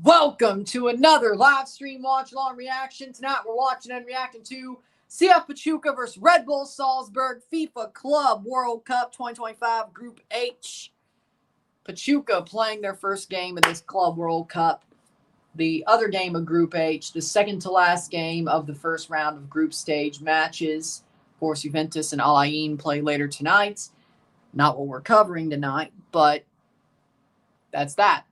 Welcome to another live stream watch-along reaction. Tonight we're watching and reacting to CF Pachuca versus Red Bull Salzburg FIFA Club World Cup 2025 Group H. Pachuca playing their first game of this Club World Cup. The other game of Group H, the second to last game of the first round of group stage matches. Of course, Juventus and Al Ain play later tonight. Not what we're covering tonight, but that's that.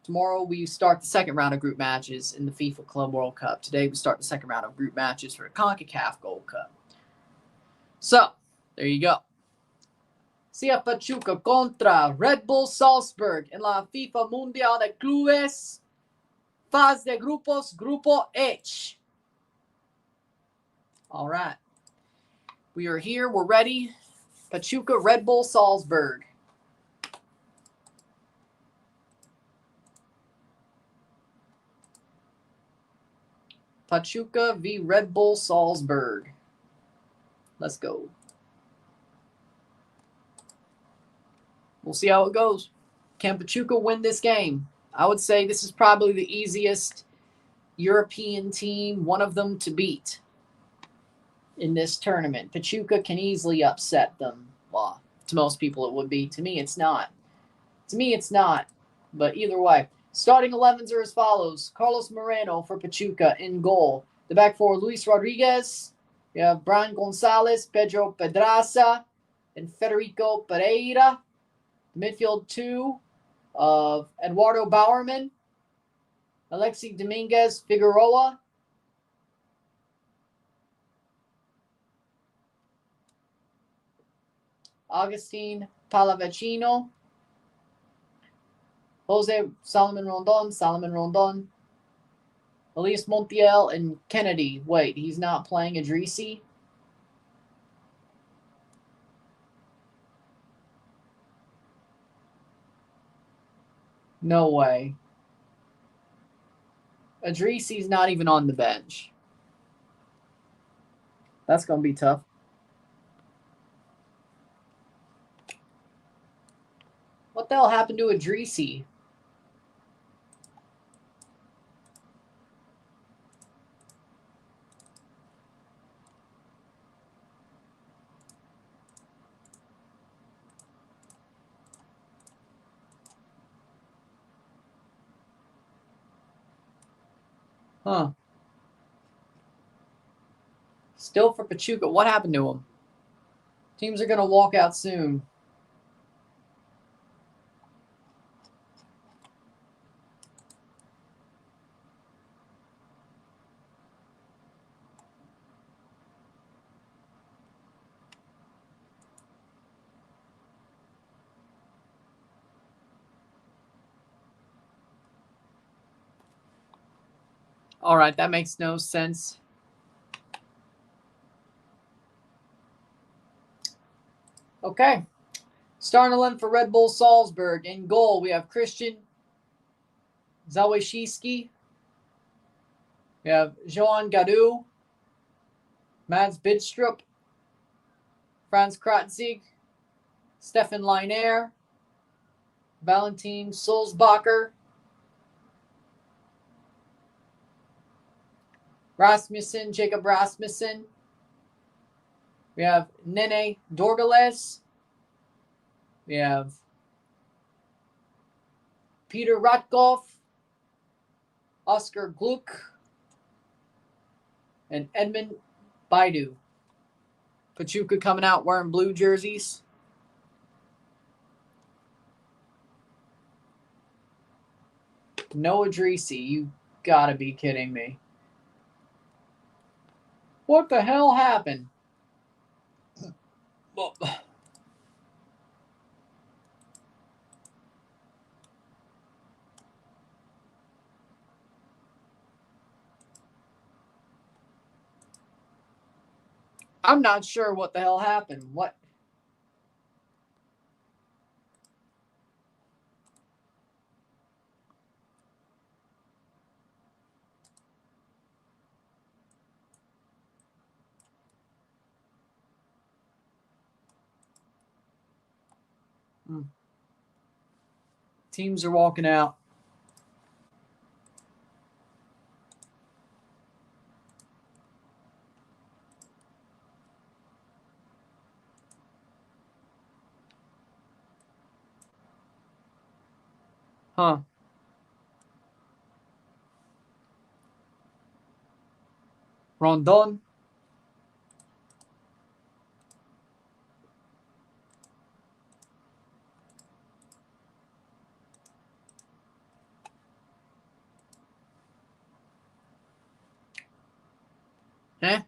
Tomorrow we start the second round of group matches in the FIFA Club World Cup. Today we start the second round of group matches for the CONCACAF Gold Cup. So, there you go. CF Pachuca contra Red Bull Salzburg en la FIFA Mundial de Clubes. Fase de Grupos, Grupo H. All right. We are here. We're ready. Pachuca, Red Bull Salzburg. Pachuca v. Red Bull Salzburg. Let's go. We'll see how it goes. Can Pachuca win this game? I would say this is probably the easiest European team, one of them, to beat in this tournament. Pachuca can easily upset them. Well, to most people it would be. To me, it's not. To me, it's not. But either way. Starting 11s are as follows. Carlos Moreno for Pachuca in goal. The back four, Luis Rodriguez. You have Brian Gonzalez, Pedro Pedraza, and Federico Pereira. The midfield two of Eduardo Bowerman, Alexi Dominguez Figueroa, Agustin Palavecino, Jose Salomon Rondon, Elias Montiel, and Kennedy. Wait, he's not playing Idrissi? No way. Idrissi's not even on the bench. That's going to be tough. What the hell happened to Idrissi? Huh. Still for Pachuca. What happened to him? Teams are going to walk out soon. All right, that makes no sense. Okay. Starting 11 for Red Bull Salzburg. In goal, we have Christian Zawashiski. We have Joan Gadu, Mads Bidstrup, Franz Kratzig, Stefan Leiner, Valentin Sulzbacher, Rasmussen, Jacob Rasmussen. We have Nene Dorgales. We have Peter Ratkov, Oscar Gluck, and Edmund Baidu. Pachuca coming out wearing blue jerseys. No Idrissi. You gotta be kidding me. What the hell happened? Well, I'm not sure what the hell happened. What? Teams are walking out. Huh. Rondon. Eh?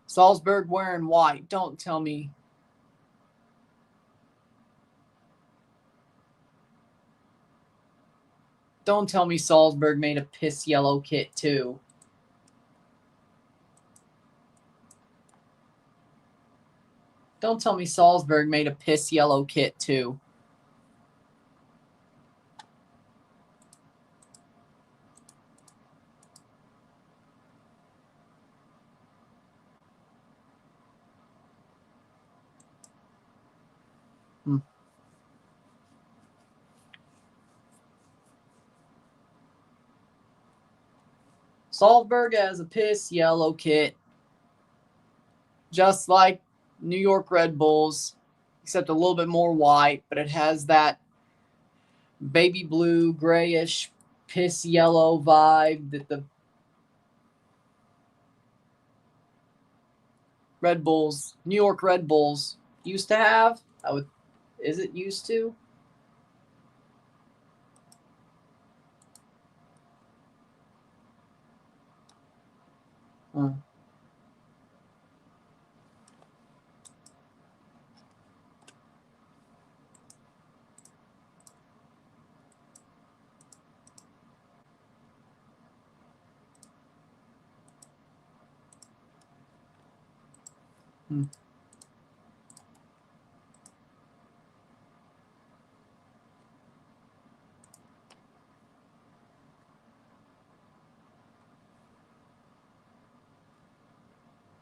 Salzburg wearing white. Don't tell me. Don't tell me Salzburg made a piss yellow kit too. Don't tell me Salzburg made a piss yellow kit too. Salzburg has a piss yellow kit, just like New York Red Bulls, except a little bit more white, but it has that baby blue, grayish, piss yellow vibe that the Red Bulls, New York Red Bulls, used to have. Is it used to? Hmm.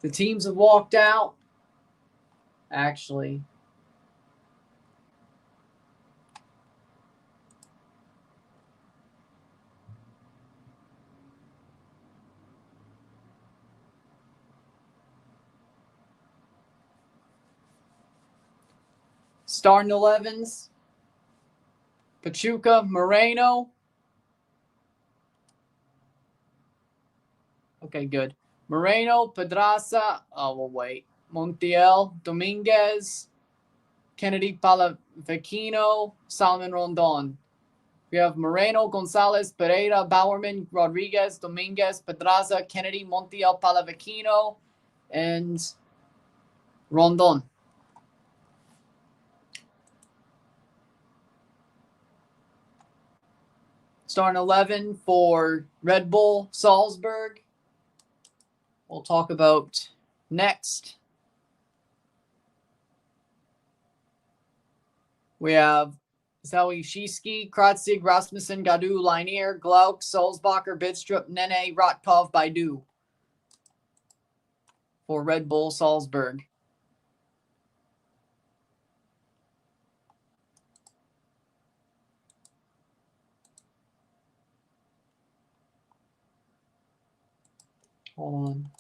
The teams have walked out, actually. Starting 11s. Pachuca, Moreno. Okay, good. Moreno, Pedraza. Oh, well, wait. Montiel, Dominguez, Kennedy Palavecino, Salmon Rondon. We have Moreno, Gonzalez, Pereira, Bowerman, Rodriguez, Dominguez, Pedraza, Kennedy, Montiel, Palavecino, and Rondon. Starting 11 for Red Bull Salzburg. We'll talk about next. We have Zawishiski, Kratzig, Rasmussen, Gadu, Linear, Glauc, Solzbacher, Bidstrup, Nene, Rotkov, Baidu for Red Bull Salzburg. Hold on.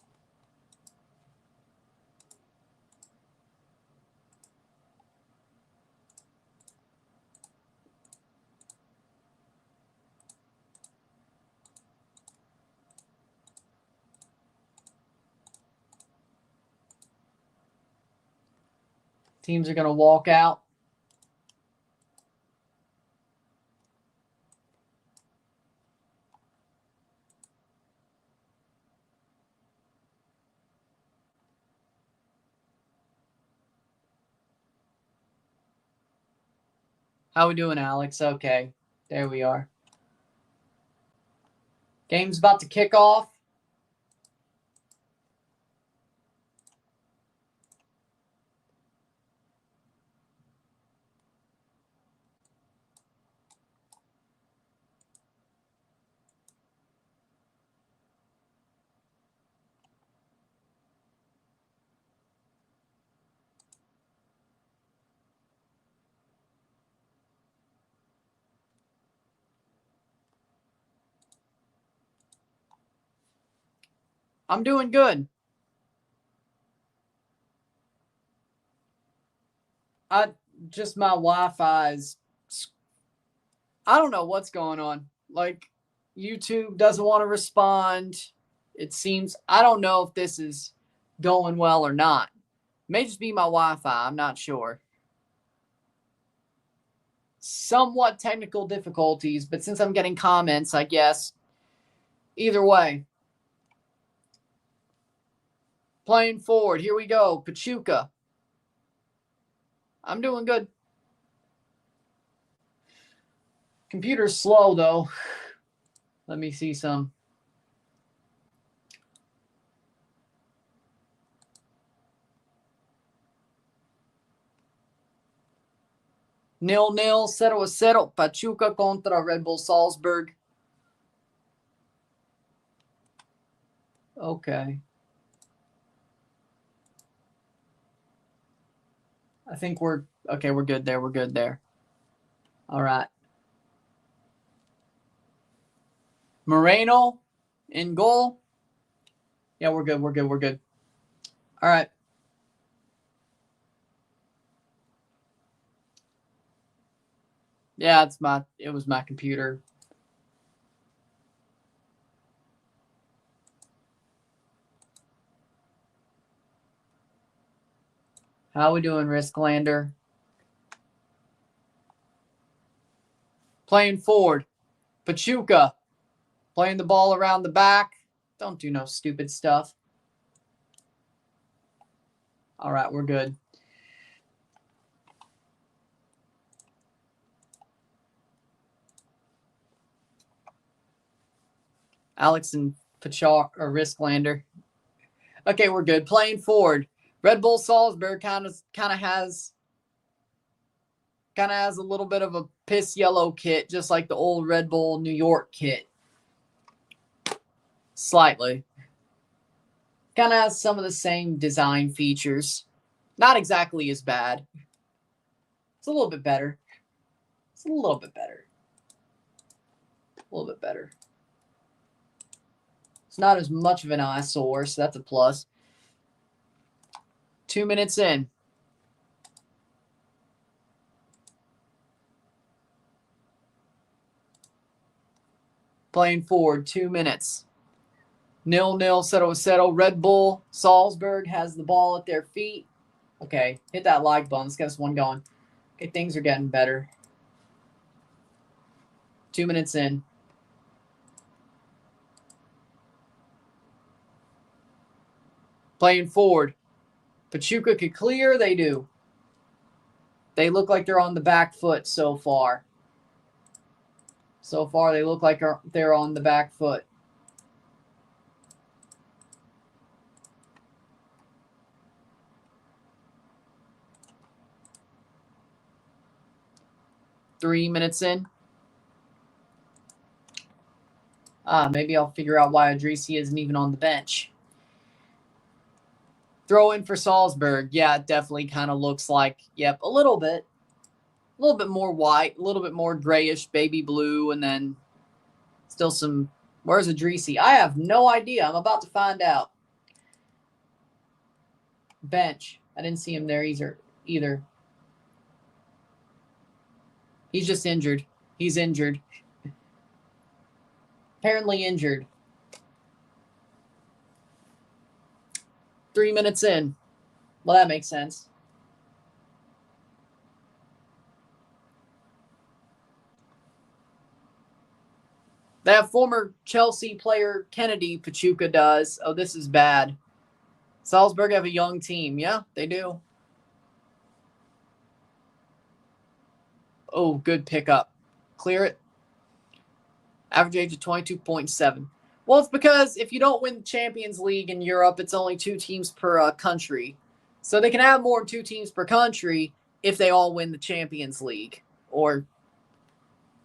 Teams are going to walk out. How we doing, Alex? Okay, there we are. Game's about to kick off. I'm doing good. Just my Wi-Fi's I don't know what's going on. Like, YouTube doesn't want to respond. It seems, I don't know if this is going well or not. May just be my Wi-Fi. I'm not sure. Somewhat technical difficulties, but since I'm getting comments, I guess. Either way. Playing forward. Here we go. Pachuca. I'm doing good. Computer's slow, though. Let me see some. Nil-nil, 0-0. Pachuca contra Red Bull Salzburg. Okay. I think we're good there. We're good there. All right. Moreno in goal. Yeah, we're good. We're good. We're good. All right. Yeah, it was my computer. How we doing, Risklander? Playing forward. Pachuca. Playing the ball around the back. Don't do no stupid stuff. All right, we're good. Alex and Risklander. Okay, we're good. Playing forward. Red Bull Salzburg kind of has a little bit of a piss yellow kit, just like the old Red Bull New York kit. Slightly. Kind of has some of the same design features. Not exactly as bad. It's a little bit better. It's a little bit better. A little bit better. It's not as much of an eyesore, so that's a plus. 2 minutes in. Playing forward, 2 minutes. 0-0, 0-0. Red Bull Salzburg has the ball at their feet. Okay, hit that like button. Let's get this one going. Okay, things are getting better. 2 minutes in. Playing forward. Pachuca could clear. They do. They look like they're on the back foot so far. So far, they look like they're on the back foot. Three minutes in. Maybe I'll figure out why Adrisi isn't even on the bench. Throw in for Salzburg. Yeah, it definitely kind of looks like, yep, a little bit. A little bit more white, a little bit more grayish baby blue, and then still some. Where's Adrisi? I have no idea. I'm about to find out. Bench. I didn't see him there either. He's just injured. He's injured. Apparently injured. 3 minutes in. Well, that makes sense. They have former Chelsea player Kennedy. Pachuca does. Oh, this is bad. Salzburg have a young team. Yeah, they do. Oh, good pickup. Clear it. Average age of 22.7. Well, it's because if you don't win the Champions League in Europe, it's only 2 teams per country. So they can have more than 2 teams per country if they all win the Champions League. Or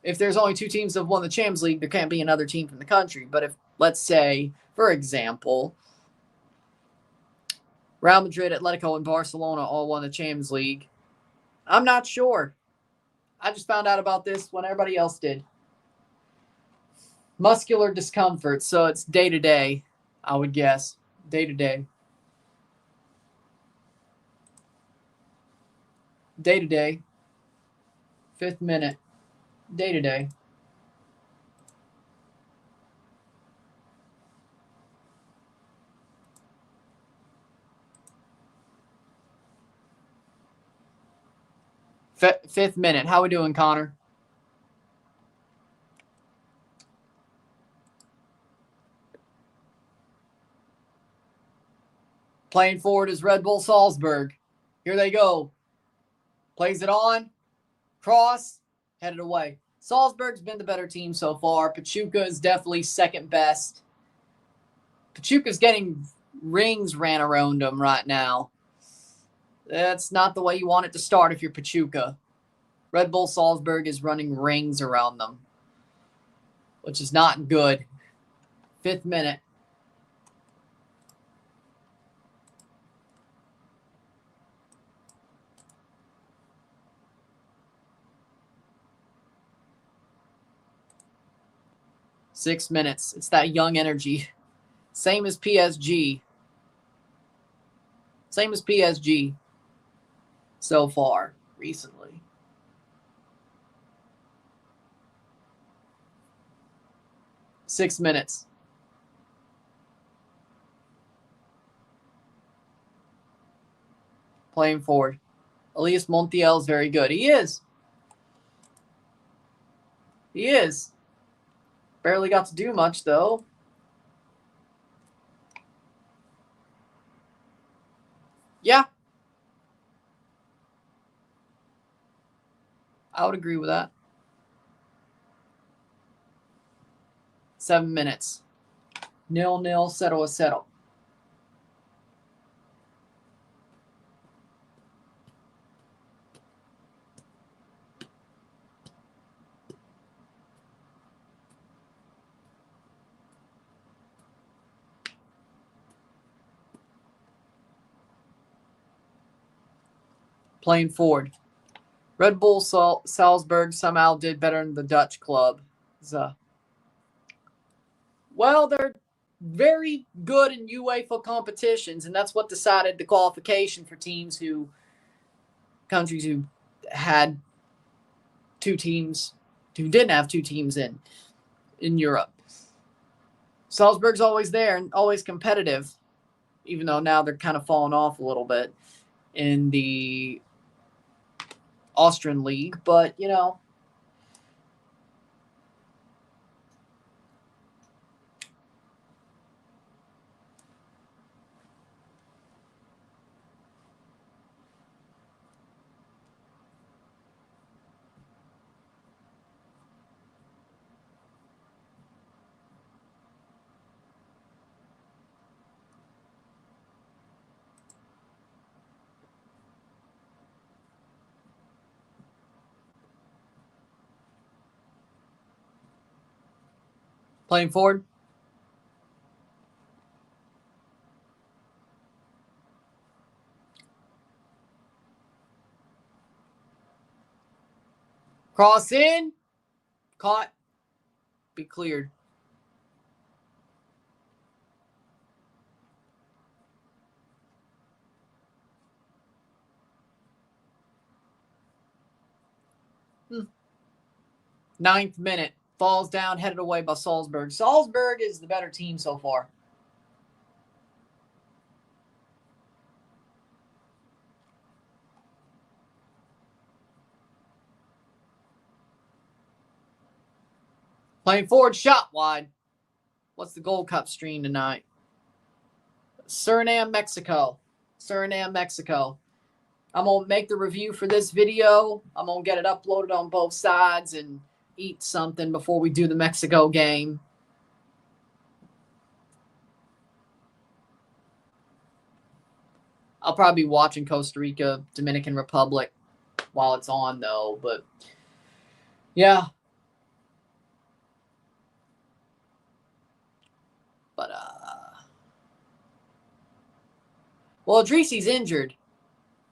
if there's only 2 teams that have won the Champions League, there can't be another team from the country. But if, let's say, for example, Real Madrid, Atletico, and Barcelona all won the Champions League, I'm not sure. I just found out about this when everybody else did. Muscular discomfort, so it's day-to-day, I would guess. Day-to-day. Day-to-day. 5th minute. day-to-day. Fifth minute. How we doing, Connor? Playing forward is Red Bull Salzburg. Here they go. Plays it on. Cross. Headed away. Salzburg's been the better team so far. Pachuca is definitely second best. Pachuca's getting rings ran around them right now. That's not the way you want it to start if you're Pachuca. Red Bull Salzburg is running rings around them, which is not good. Fifth minute. Six minutes. It's that young energy. Same as PSG. Same as PSG so far, recently. Six minutes. Playing forward. Elias Montiel is very good. He is. He is. Barely got to do much, though. Yeah. I would agree with that. 7 minutes. 0-0, 0-0. Playing forward. Red Bull Salzburg somehow did better than the Dutch club. Well, they're very good in UEFA competitions, and that's what decided the qualification for countries who had two teams, who didn't have two teams in Europe. Salzburg's always there and always competitive, even though now they're kind of falling off a little bit in the Austrian league, but you know. Playing forward. Cross in. Caught. Be cleared. Ninth minute. Falls down, headed away by Salzburg. Salzburg is the better team so far. Playing forward, shot wide. What's the Gold Cup stream tonight? Suriname, Mexico. Suriname, Mexico. I'm going to make the review for this video. I'm going to get it uploaded on both sides and eat something before we do the Mexico game. I'll probably be watching Costa Rica, Dominican Republic while it's on, though. But, yeah. But, well, Idrisi's injured.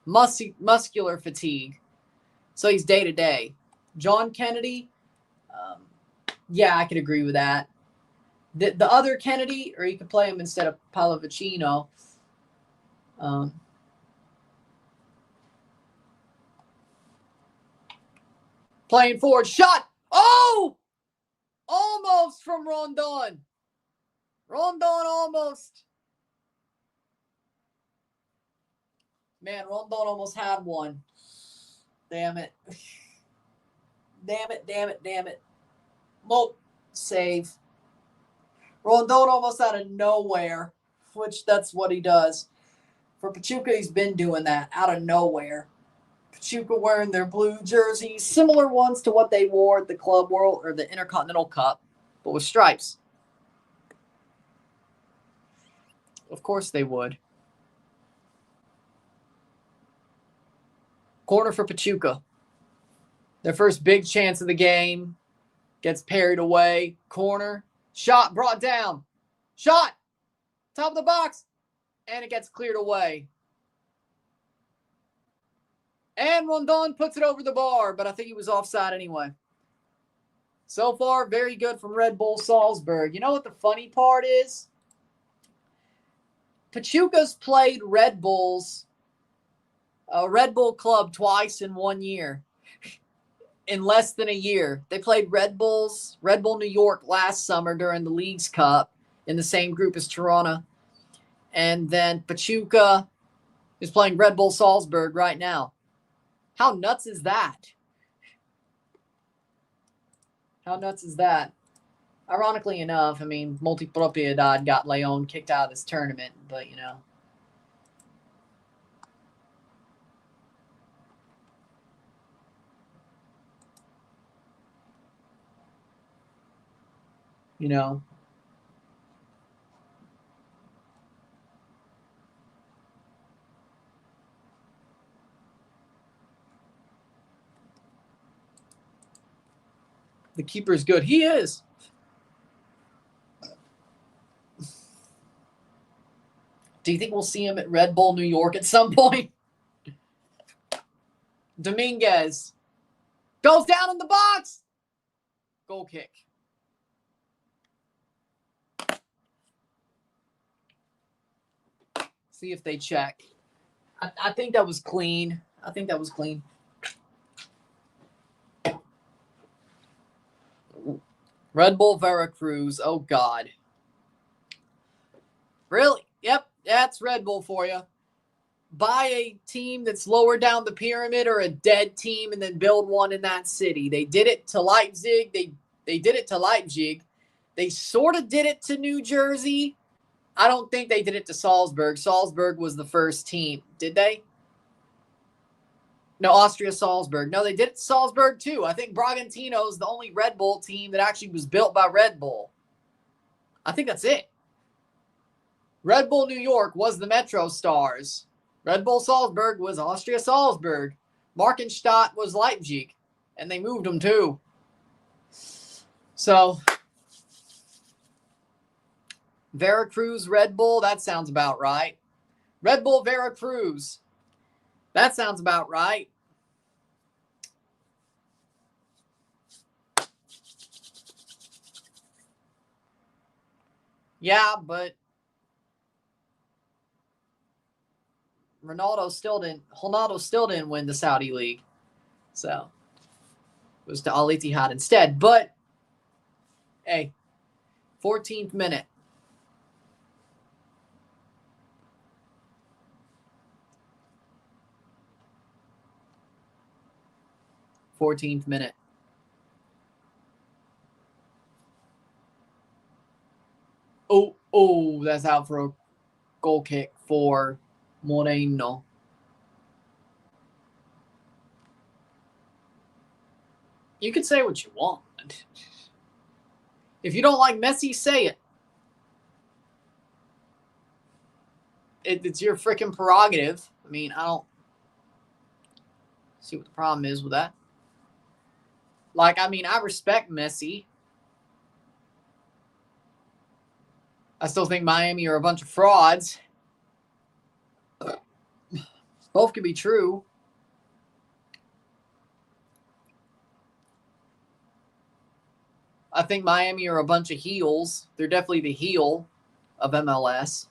Muscular fatigue. So he's day-to-day. John Kennedy, yeah, I could agree with that. The other Kennedy, or you could play him instead of Pallavicino. Playing forward, shot Oh! Almost from Rondon. Rondon almost. Man, Rondon almost had one. Damn it. Damn it, damn it, damn it. Nope. Save. Rondon almost out of nowhere, which that's what he does. For Pachuca, he's been doing that out of nowhere. Pachuca wearing their blue jerseys, similar ones to what they wore at the Club World or the Intercontinental Cup, but with stripes. Of course they would. Corner for Pachuca. Their first big chance of the game. Gets parried away. Corner. Shot brought down. Shot. Top of the box. And it gets cleared away. And Rondon puts it over the bar, but I think he was offside anyway. So far, very good from Red Bull Salzburg. You know what the funny part is? Pachuca's played Red Bull Club twice in 1 year. In less than a year. They played Red Bull New York last summer during the Leagues Cup in the same group as Toronto. And then Pachuca is playing Red Bull Salzburg right now. How nuts is that? How nuts is that? Ironically enough, I mean, Multipropiedad got Leon kicked out of this tournament, but, you know. You know. The keeper's good. He is. Do you think we'll see him at Red Bull New York at some point? Dominguez goes down in the box. Goal kick. See if they check. I think that was clean. I think that was clean. Red Bull Veracruz. Oh, God. Really? Yep. That's Red Bull for you. Buy a team that's lower down the pyramid or a dead team and then build one in that city. They did it to Leipzig. They did it to Leipzig. They sort of did it to New Jersey. I don't think they did it to Salzburg. Salzburg was the first team. Did they? No, Austria Salzburg. No, they did it to Salzburg too. I think Bragantino is the only Red Bull team that actually was built by Red Bull. I think that's it. Red Bull New York was the Metro Stars. Red Bull Salzburg was Austria Salzburg. Markenstadt was Leipzig. And they moved them too. So, Veracruz, Red Bull, that sounds about right. Red Bull Veracruz. That sounds about right. Yeah, but Ronaldo still didn't win the Saudi League. So it was to Al Ittihad instead. But hey, 14th minute. Oh, that's out for a goal kick for Moreno. You can say what you want. If you don't like Messi, say it. It's your freaking prerogative. I mean, I don't see what the problem is with that. Like, I mean, I respect Messi. I still think Miami are a bunch of frauds. Both could be true. I think Miami are a bunch of heels. They're definitely the heel of MLS.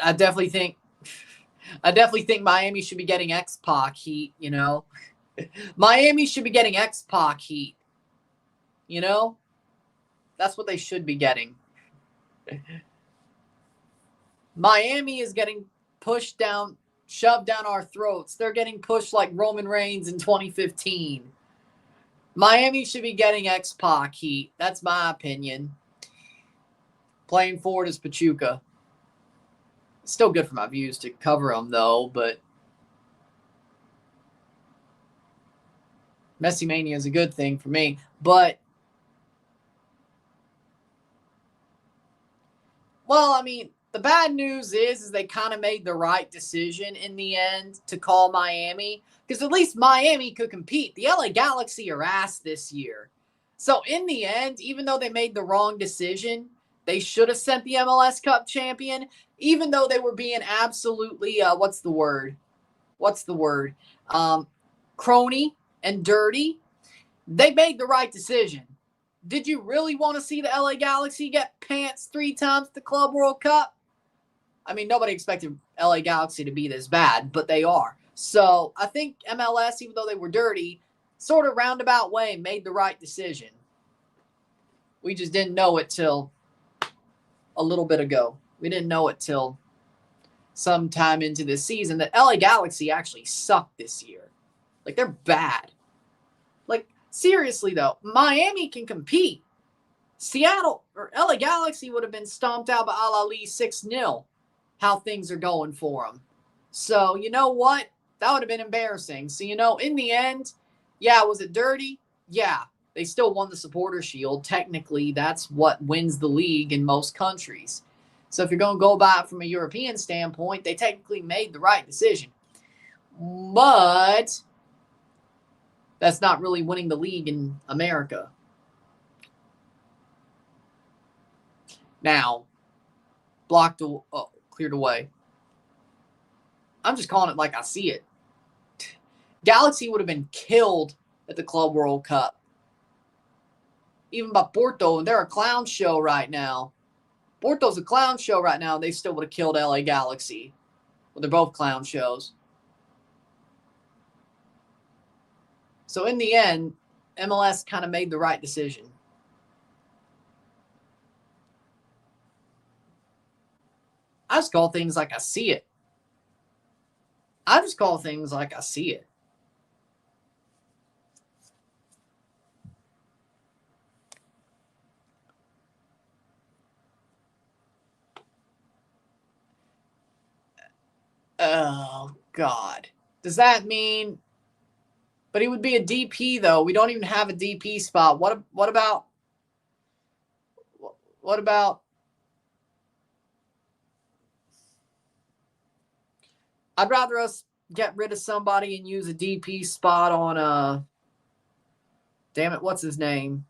I definitely think Miami should be getting X-Pac heat, you know. Miami should be getting X-Pac heat. You know? That's what they should be getting. Miami is getting pushed down, shoved down our throats. They're getting pushed like Roman Reigns in 2015. Miami should be getting X-Pac heat. That's my opinion. Playing forward is Pachuca. Still good for my views to cover them, though, but Messi Mania is a good thing for me. But, well, I mean, the bad news is they kind of made the right decision in the end to call Miami, because at least Miami could compete. The LA Galaxy are ass this year. So in the end, even though they made the wrong decision, they should have sent the MLS Cup champion, even though they were being absolutely, crony and dirty. They made the right decision. Did you really want to see the LA Galaxy get pants 3 times at the Club World Cup? I mean, nobody expected LA Galaxy to be this bad, but they are. So I think MLS, even though they were dirty, sort of roundabout way made the right decision. We just didn't know it till a little bit ago. We didn't know it till sometime into this season that LA Galaxy actually sucked this year. Like, they're bad. Like, seriously, though, Miami can compete. Seattle or LA Galaxy would have been stomped out by Al Ahly 6-0. How things are going for them. So, you know what? That would have been embarrassing. So, in the end, yeah, was it dirty? Yeah. They still won the Supporter Shield. Technically, that's what wins the league in most countries. So if you're going to go by it from a European standpoint, they technically made the right decision. But that's not really winning the league in America. Now, cleared away. I'm just calling it like I see it. Galaxy would have been killed at the Club World Cup. Even by Porto, and they're a clown show right now. Porto's a clown show right now. They still would have killed LA Galaxy. Well, they're both clown shows. So in the end, MLS kind of made the right decision. I just call things like I see it. Oh, God. Does that mean... But he would be a DP, though. We don't even have a DP spot. What about... I'd rather us get rid of somebody and use a DP spot on... damn it, what's his name?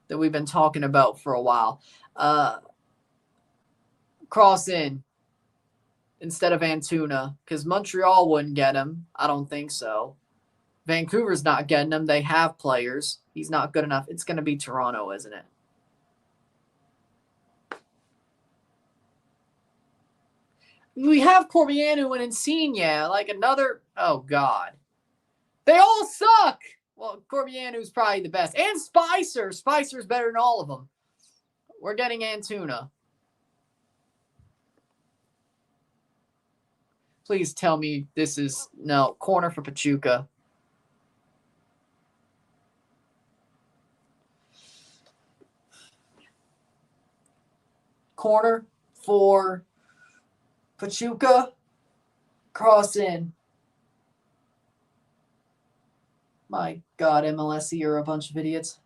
That we've been talking about for a while. Cross in. Instead of Antuna, because Montreal wouldn't get him. I don't think so. Vancouver's not getting him. They have players. He's not good enough. It's going to be Toronto, isn't it? We have Corbianu and Insigne. Like another... Oh, God. They all suck! Well, Corbianu's probably the best. And Spicer. Spicer's better than all of them. We're getting Antuna. Please tell me this is... No, corner for Pachuca. Corner for Pachuca. Cross in. My God, MLS, you're a bunch of idiots.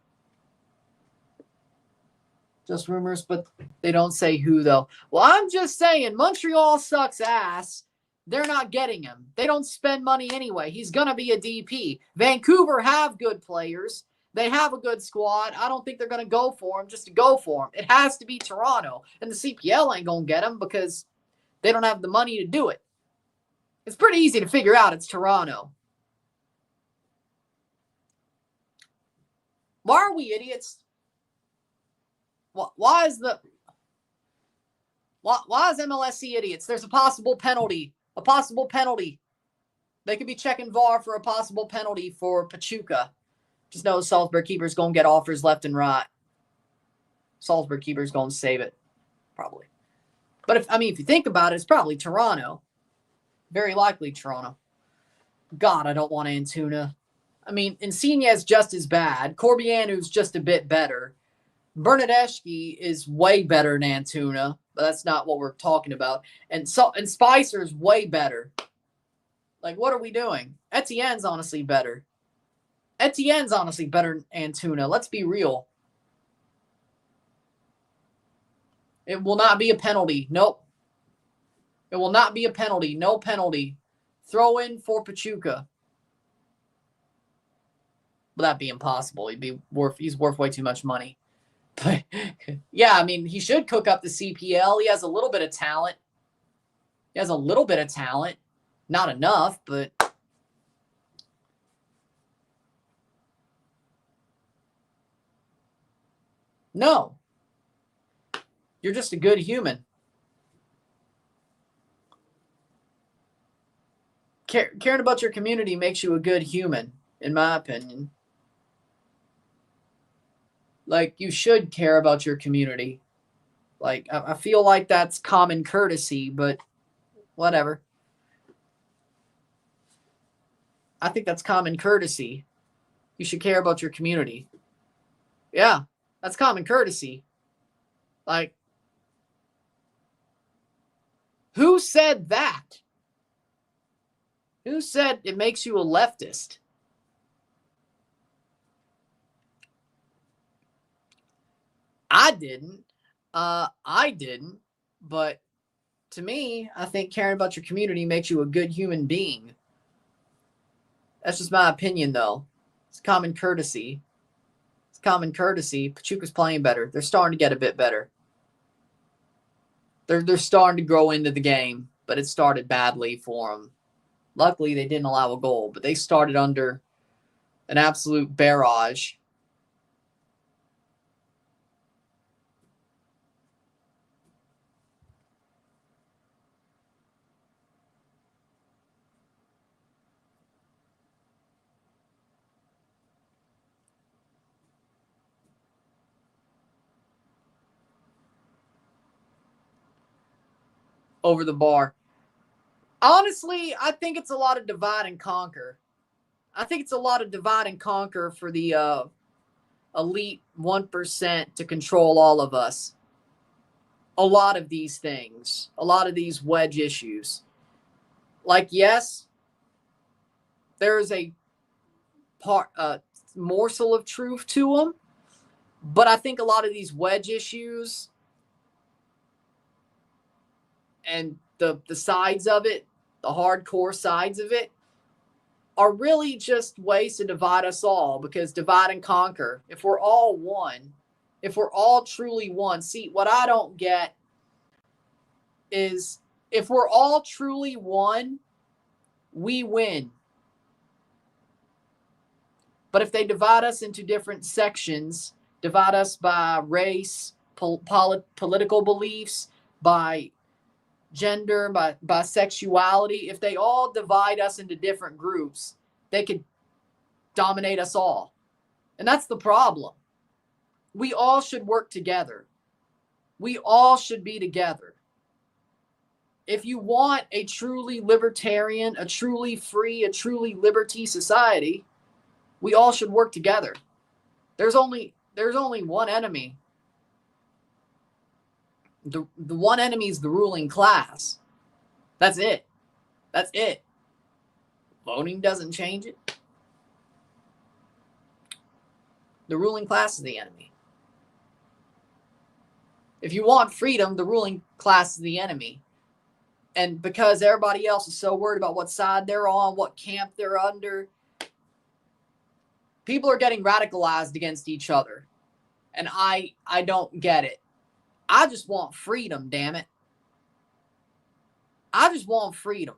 Just rumors, but they don't say who, though. Well, I'm just saying, Montreal sucks ass. They're not getting him. They don't spend money anyway. He's going to be a DP. Vancouver have good players. They have a good squad. I don't think they're going to go for him just to go for him. It has to be Toronto. And the CPL ain't going to get him because they don't have the money to do it. It's pretty easy to figure out it's Toronto. Why are we idiots? Why is MLSC idiots? There's a possible penalty. They could be checking VAR for a possible penalty for Pachuca. Just know the Salzburg keeper's going to get offers left and right. Salzburg keeper's going to save it, probably. But if you think about it, it's probably Toronto. Very likely Toronto. God, I don't want Antuna. I mean, Insigne's just as bad. Corbianu's just a bit better. Bernadeschi is way better than Antuna, but that's not what we're talking about. And Spicer's way better. Like, what are we doing? Etienne's honestly better. Etienne's honestly better than Antuna. Let's be real. It will not be a penalty. Nope. It will not be a penalty. No penalty. Throw in for Pachuca. But that'd be impossible. He's worth way too much money. But yeah, I mean, he should cook up the CPL. He has a little bit of talent. Not enough, but no. You're just a good human. Caring about your community makes you a good human, in my opinion. Like, you should care about your community. Like, I feel like that's common courtesy, but whatever. I think that's common courtesy. You should care about your community. Yeah, that's common courtesy. Like, who said that? Who said it makes you a leftist? I didn't. But to me, I think caring about your community makes you a good human being. That's just my opinion, though. It's common courtesy. Pachuca's playing better. They're starting to get a bit better. They're starting to grow into the game, but it started badly for them. Luckily, they didn't allow a goal, but they started under an absolute barrage. Over the bar. Honestly, I think it's a lot of divide and conquer. I think it's a lot of divide and conquer for the elite 1% to control all of us. A lot of these things, a lot of these wedge issues. Like, yes, there is a morsel of truth to them, but I think a lot of these wedge issues and the sides of it, the hardcore sides of it, are really just ways to divide us all, because divide and conquer. If we're all one, if we're all truly one, see, what I don't get is if we're all truly one, we win. But if they divide us into different sections, divide us by race, political beliefs, by gender, by sexuality, if they all divide us into different groups, they could dominate us all. And that's the problem. We all should work together. We all should be together. If you want a truly libertarian, a truly free, a truly liberty society, we all should work together. There's only one enemy. The one enemy is the ruling class. That's it. Voting doesn't change it. The ruling class is the enemy. If you want freedom, the ruling class is the enemy. And because everybody else is so worried about what side they're on, what camp they're under, people are getting radicalized against each other. And I don't get it. I just want freedom, damn it. I just want freedom.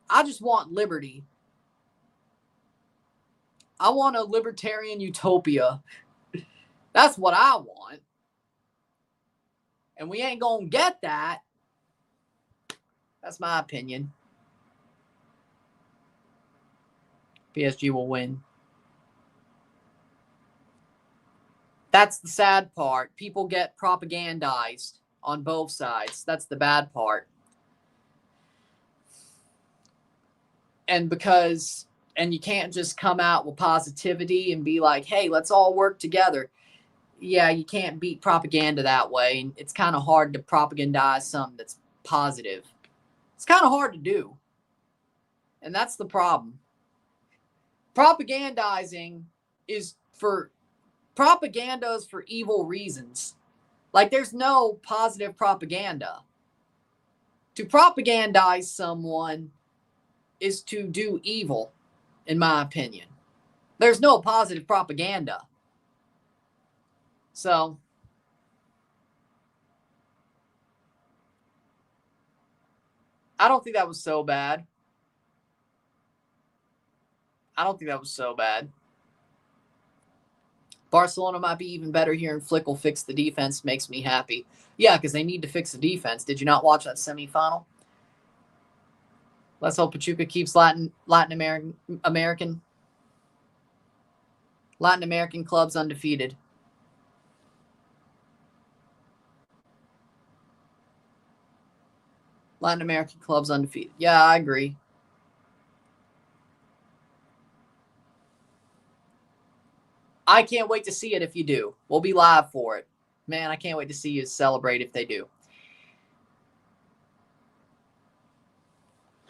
I just want liberty. I want a libertarian utopia. That's what I want. And we ain't gonna get that. That's my opinion. PSG will win. That's the sad part. People get propagandized on both sides. That's the bad part. And you can't just come out with positivity and be like, hey, let's all work together. Yeah, you can't beat propaganda that way. And it's kind of hard to propagandize something that's positive. It's kind of hard to do. And that's the problem. Propagandizing is for evil reasons. Like, there's no positive propaganda. To propagandize someone is to do evil, in my opinion. There's no positive propaganda. So, I don't think that was so bad. Barcelona might be even better here, and Flick will fix the defense. Makes me happy. Yeah, because they need to fix the defense. Did you not watch that semifinal? Let's hope Pachuca keeps Latin American clubs undefeated. Latin American clubs undefeated. Yeah, I agree. I can't wait to see it if you do. We'll be live for it. Man, I can't wait to see you celebrate if they do.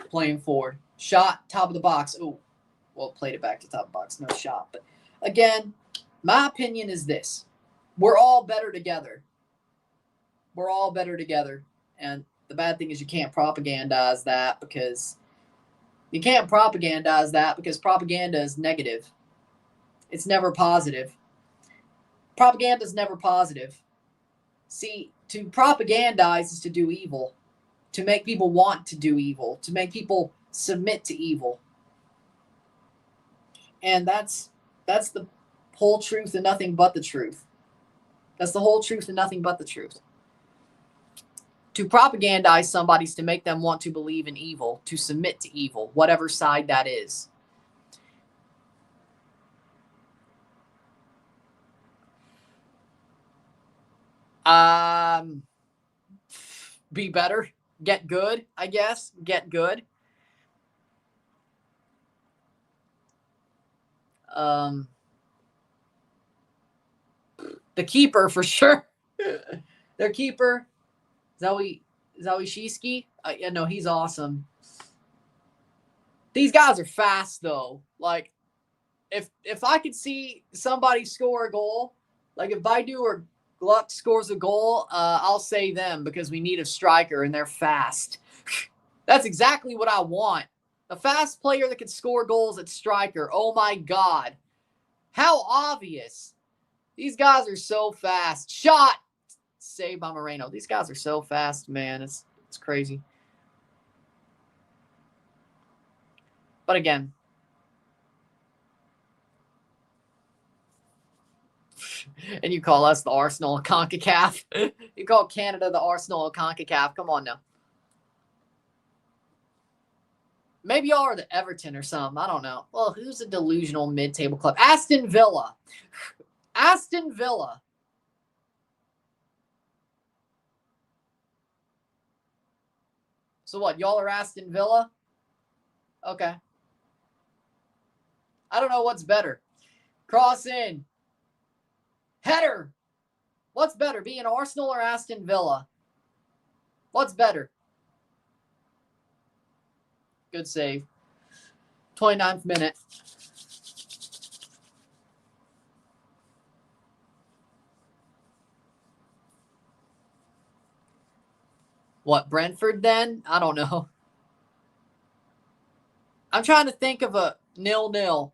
Playing forward. Shot, top of the box. Oh, well, played it back to top of the box. No shot. But again, my opinion is this. We're all better together. And the bad thing is you can't propagandize that because propaganda is negative. It's never positive. Propaganda is never positive. See, to propagandize is to do evil, to make people want to do evil, to make people submit to evil. And that's the whole truth and nothing but the truth. That's the whole truth and nothing but the truth. To propagandize somebody is to make them want to believe in evil, to submit to evil, whatever side that is. Be better. Get good, I guess. Get good. The keeper for sure. Their keeper, Zawishiski. Yeah, no, he's awesome. These guys are fast though. Like, if I could see somebody score a goal, like if Baidu or Gluck scores a goal, I'll say them because we need a striker and they're fast. That's exactly what I want. A fast player that can score goals at striker. Oh my God. How obvious. These guys are so fast. Shot. Saved by Moreno. These guys are so fast, man. It's crazy. But again, and you call us the Arsenal of CONCACAF. You call Canada the Arsenal of CONCACAF. Come on now. Maybe y'all are the Everton or something. I don't know. Well, who's a delusional mid-table club? Aston Villa. Aston Villa. So what? Y'all are Aston Villa? Okay. I don't know what's better. Cross in. Header. What's better, being Arsenal or Aston Villa? What's better? Good save. 29th minute. What, Brentford then? I don't know. I'm trying to think of a 0-0.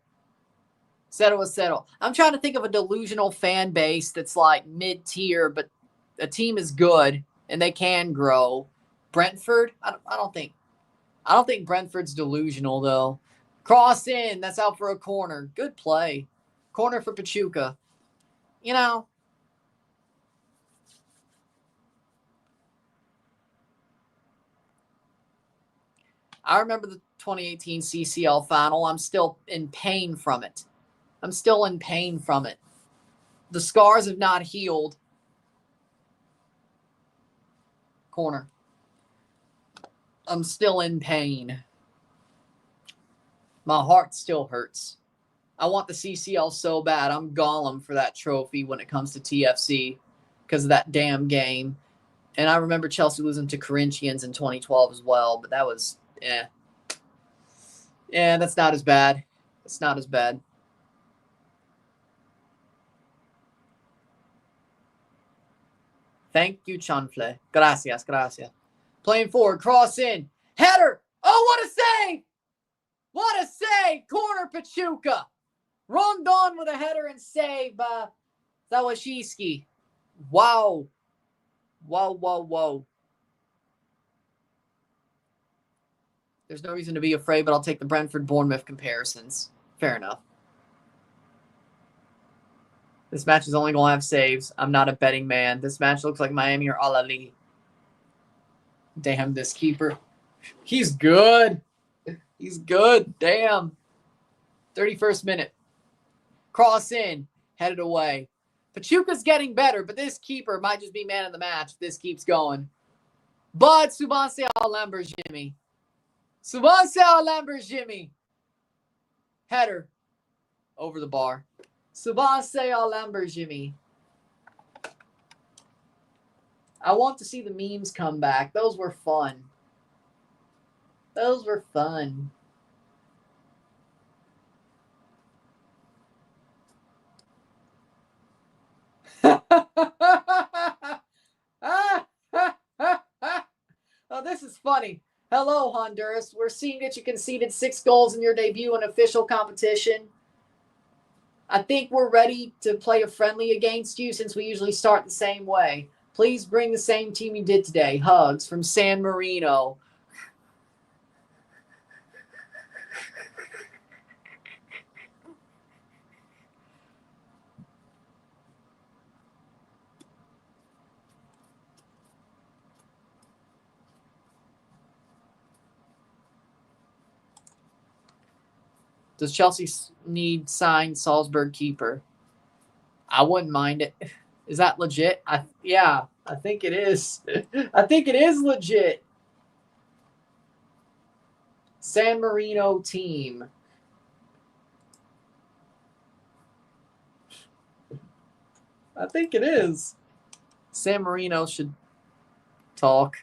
Settle. I'm trying to think of a delusional fan base that's like mid-tier, but a team is good and they can grow. Brentford? I don't think Brentford's delusional though. Cross in. That's out for a corner. Good play. Corner for Pachuca. You know, I remember 2018 CCL final. I'm still in pain from it. I'm still in pain from it. The scars have not healed. Corner. I'm still in pain. My heart still hurts. I want the CCL so bad. I'm Gollum for that trophy when it comes to TFC because of that damn game. And I remember Chelsea losing to Corinthians in 2012 as well, but that was, Yeah, that's not as bad. It's not as bad. Thank you, Chanfle. Gracias, gracias. Playing forward, cross in. Header. Oh, what a save! What a save! Corner, Pachuca. Rondon with a header and save by Zawashewski. Wow. Whoa, whoa, whoa. There's no reason to be afraid, but I'll take the Brentford-Bournemouth comparisons. Fair enough. This match is only going to have saves. I'm not a betting man. This match looks like Miami or Al Ahly. Damn, this keeper. He's good. He's good. Damn. 31st minute. Cross in. Headed away. Pachuca's getting better, but this keeper might just be man of the match if this keeps going. But Subanse Al-Lambers Jimmy. Subanse Al-Lambers Jimmy. Header. Over the bar. Subanse Al-Lambers Jimmy. I want to see the memes come back. Those were fun. Those were fun. Oh, this is funny. Hello, Honduras. We're seeing that you conceded 6 goals in your debut in official competition. I think we're ready to play a friendly against you since we usually start the same way. Please bring the same team you did today. Hugs from San Marino. Does Chelsea need signed Salzburg keeper? I wouldn't mind it. Is that legit? Yeah, I think it is. I think it is legit. San Marino team. I think it is. San Marino should talk.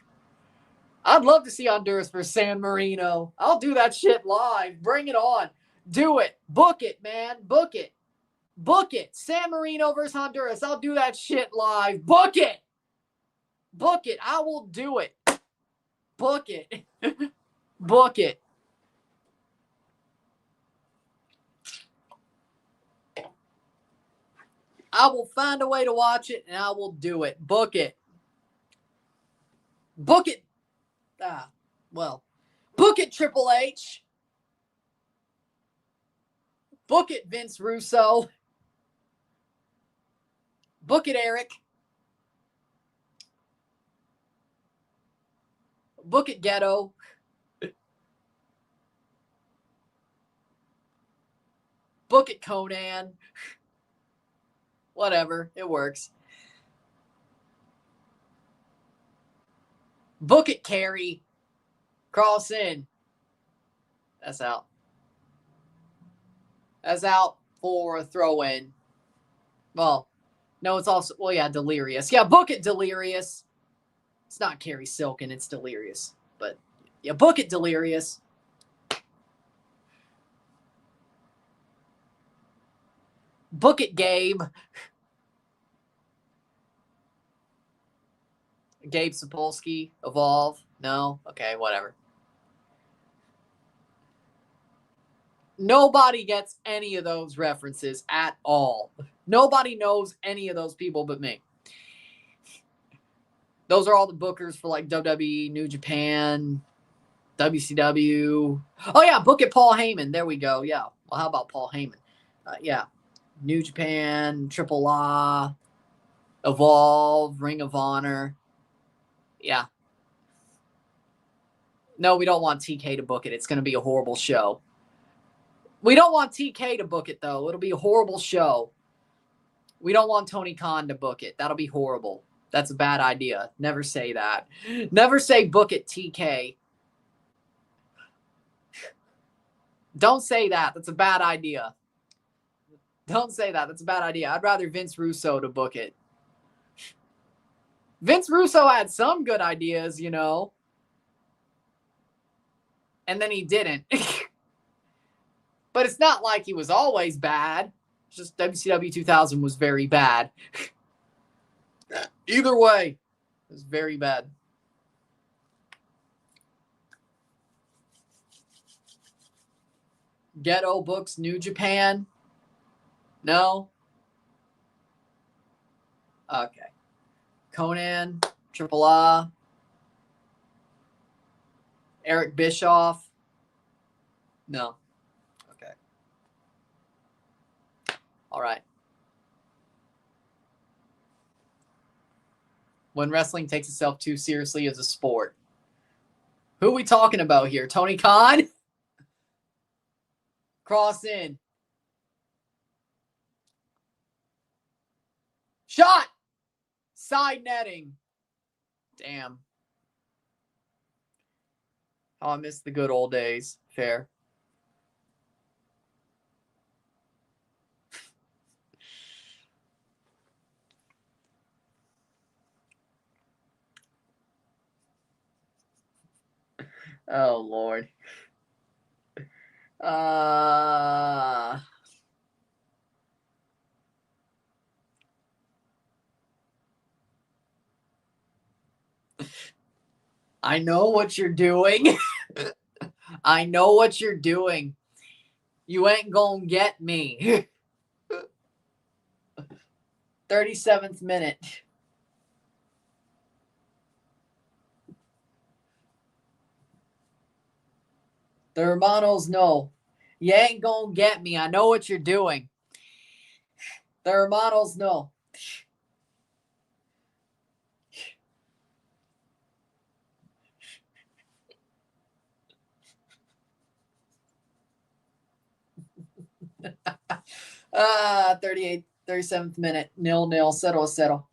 I'd love to see Honduras for San Marino. I'll do that shit live. Bring it on. Do it. Book it, man. Book it. Book it. San Marino versus Honduras. I'll do that shit live. Book it. Book it. I will do it. Book it. Book it. I will find a way to watch it, and I will do it. Book it. Book it. Book it, Triple H. Book it, Vince Russo. Book it, Eric. Book it, Ghetto. Book it, Conan. Whatever. It works. Book it, Carey. Cross in. That's out. That's out for a throw-in. Well, no, it's also... Well, yeah, Delirious. Yeah, book it, Delirious. It's not Carey Silken, it's Delirious. But, yeah, book it, Delirious. Book it, Gabe. Gabe Sapolsky, Evolve. No? Okay, whatever. Nobody gets any of those references at all. Nobody knows any of those people but me. Those are all the bookers for like WWE, New Japan, WCW. Oh, yeah, book it, Paul Heyman. There we go. Yeah. Well, how about Paul Heyman? Yeah. New Japan, Triple A, Evolve, Ring of Honor. Yeah. No, we don't want TK to book it. It's going to be a horrible show. We don't want TK to book it, though. It'll be a horrible show. We don't want Tony Khan to book it. That'll be horrible. That's a bad idea. Never say that. Never say book it, TK. Don't say that. That's a bad idea. Don't say that. That's a bad idea. I'd rather Vince Russo to book it. Vince Russo had some good ideas, you know. And then he didn't. But it's not like he was always bad. It's just WCW 2000 was very bad. Either way, it was very bad. Ghetto books New Japan. No? Okay. Conan, Triple A, Eric Bischoff. No. Okay. All right. When wrestling takes itself too seriously as a sport. Who are we talking about here? Tony Khan? Cross in. Shot! Side netting. Damn. Oh, I miss the good old days. Fair. Oh, Lord. I know what you're doing. I know what you're doing. You ain't gonna get me. 37th minute. The hermanos know. You ain't gonna get me. I know what you're doing. The hermanos know. Ah, 37th minute. 0-0. Settle.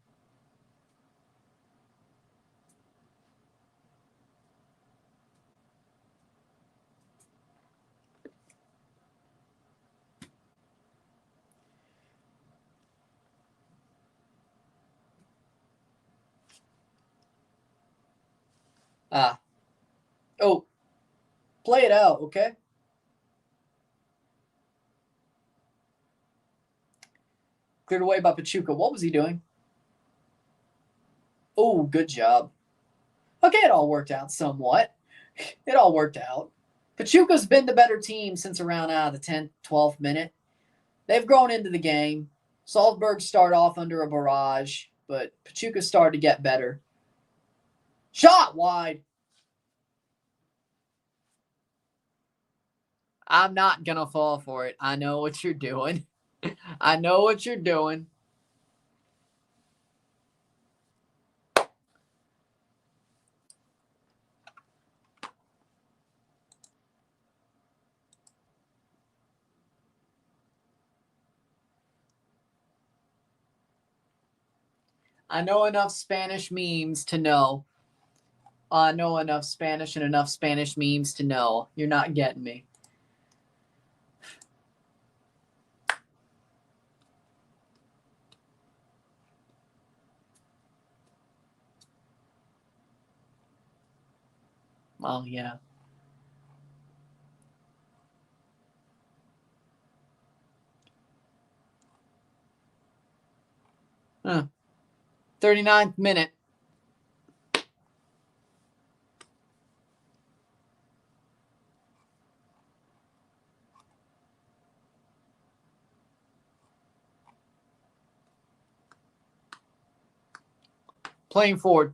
Oh, play it out, okay? Cleared away by Pachuca. What was he doing? Oh, good job. Okay, it all worked out somewhat. It all worked out. Pachuca's been the better team since around the 10th, 12th minute. They've grown into the game. Salzburg start off under a barrage, but Pachuca started to get better. Shot wide. I'm not going to fall for it. I know what you're doing. I know what you're doing. I know enough Spanish memes to know. I know enough Spanish and enough Spanish memes to know. You're not getting me. Well, yeah. Huh. 39th minute. Playing forward.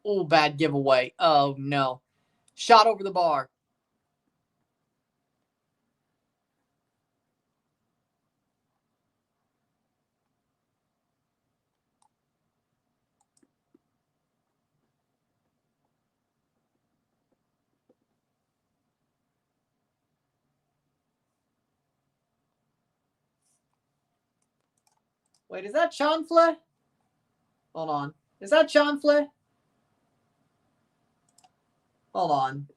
Oh, bad giveaway. Oh, no. Shot over the bar. Wait, is that Chanfle? Hold on. Is that Chanfle? Hold on.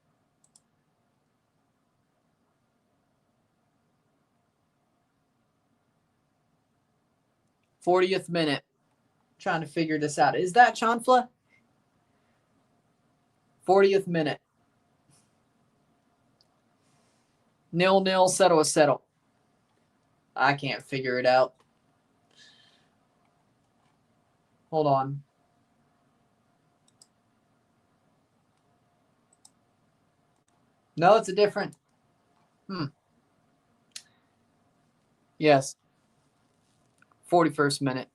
'40th minute. Trying to figure this out. Is that Chanfle? 40th minute. 0-0, 0-0. I can't figure it out. Hold on. No, it's a different. Yes. 41st minute.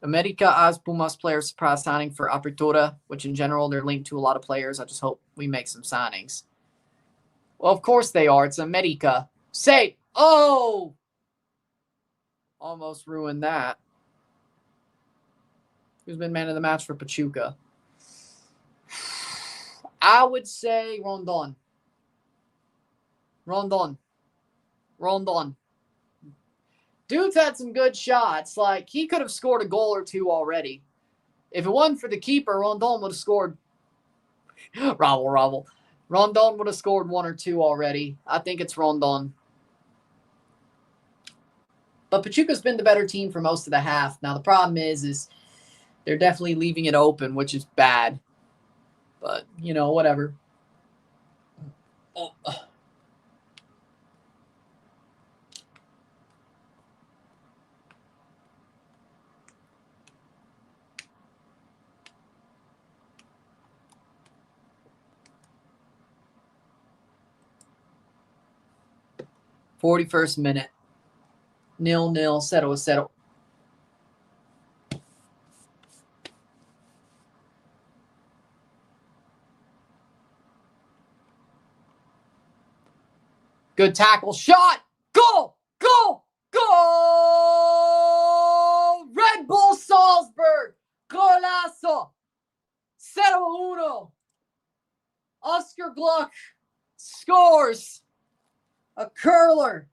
America as Pumas player surprise signing for Apertura, which in general they're linked to a lot of players. I just hope we make some signings. Well, of course they are. It's America. Say, oh! Almost ruined that. Who's been man of the match for Pachuca? I would say Rondon. Rondon. Dude's had some good shots. Like, he could have scored a goal or two already. If it wasn't for the keeper, Rondon would have scored. Rondon would have scored one or two already. I think it's Rondon. But Pachuca's been the better team for most of the half. Now, the problem is they're definitely leaving it open, which is bad. But, you know, whatever. Oh. 41st minute. 0-0, 0-0. Good tackle. Shot. Goal. Goal. Goal. Red Bull Salzburg. Golazo. 0-1. Oscar Gluck scores. A curler.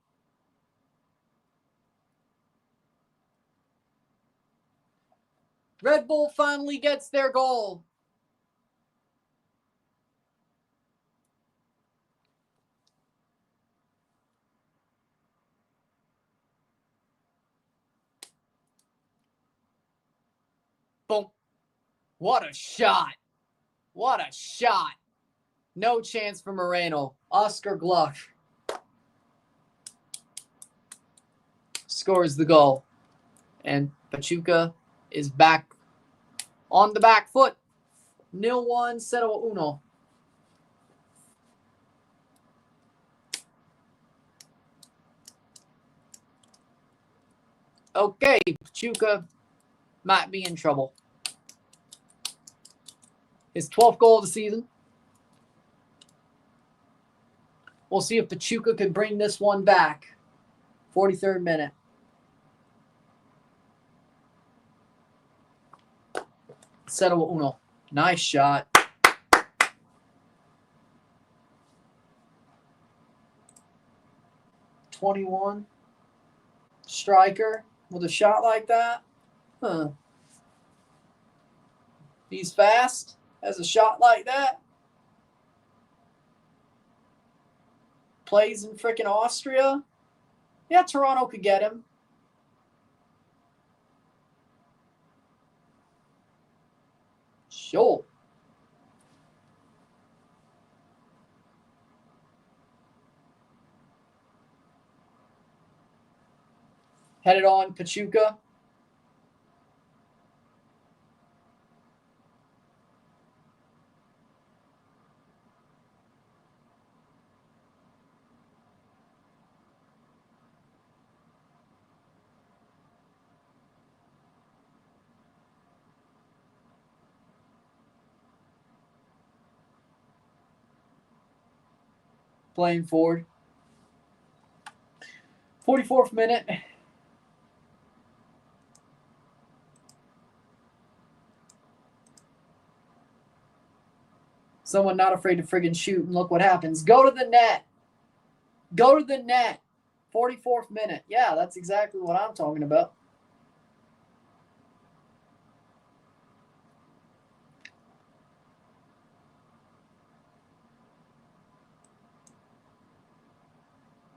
Red Bull finally gets their goal. Boom. What a shot. What a shot. No chance for Moreno. Oscar Gluck scores the goal. And Pachuca is back on the back foot. 0-1, 0-1. Okay, Pachuca might be in trouble. His 12th goal of the season. We'll see if Pachuca can bring this one back. 43rd minute. Settle uno. Nice shot. '21. Striker with a shot like that. Huh. He's fast. Has a shot like that. Plays in frickin' Austria. Yeah, Toronto could get him. Sure. Headed on Pachuca. Playing forward. 44th minute. Someone not afraid to friggin' shoot, and look what happens. Go to the net. Go to the net. 44th minute. Yeah, that's exactly what I'm talking about.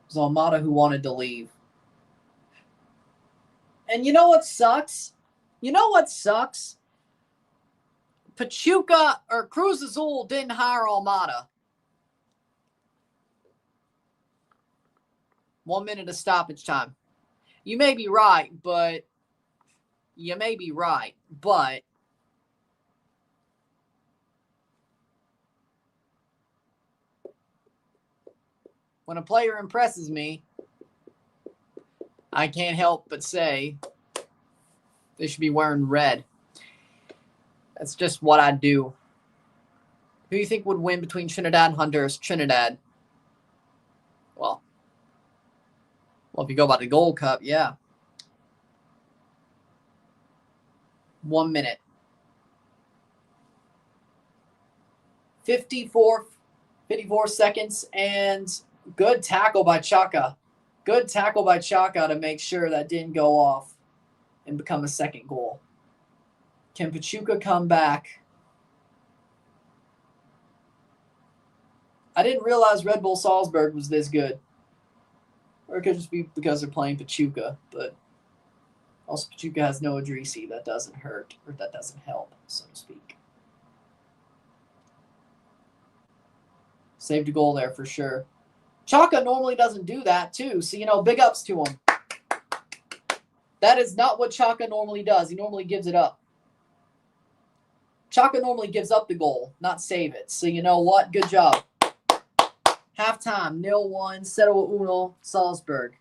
It was Almada who wanted to leave. And you know what sucks? You know what sucks? Pachuca or Cruz Azul didn't hire Almada. 1 minute of stoppage time. You may be right, but when a player impresses me, I can't help but say they should be wearing red. That's just what I do. Who do you think would win between Trinidad and Honduras? Trinidad. Well, if you go by the Gold Cup, yeah. 1 minute. 54 seconds, and good tackle by Chaka. Good tackle by Chaka to make sure that didn't go off and become a second goal. Can Pachuca come back? I didn't realize Red Bull Salzburg was this good. Or it could just be because they're playing Pachuca, but also Pachuca has no Adrisi. That doesn't hurt, or that doesn't help, so to speak. Saved a goal there for sure. Chaka normally doesn't do that too, so, big ups to him. That is not what Chaka normally does. He normally gives it up. Chaka normally gives up the goal, not save it. So you know what? Good job. Halftime, 0-1, 0-1, Salzburg.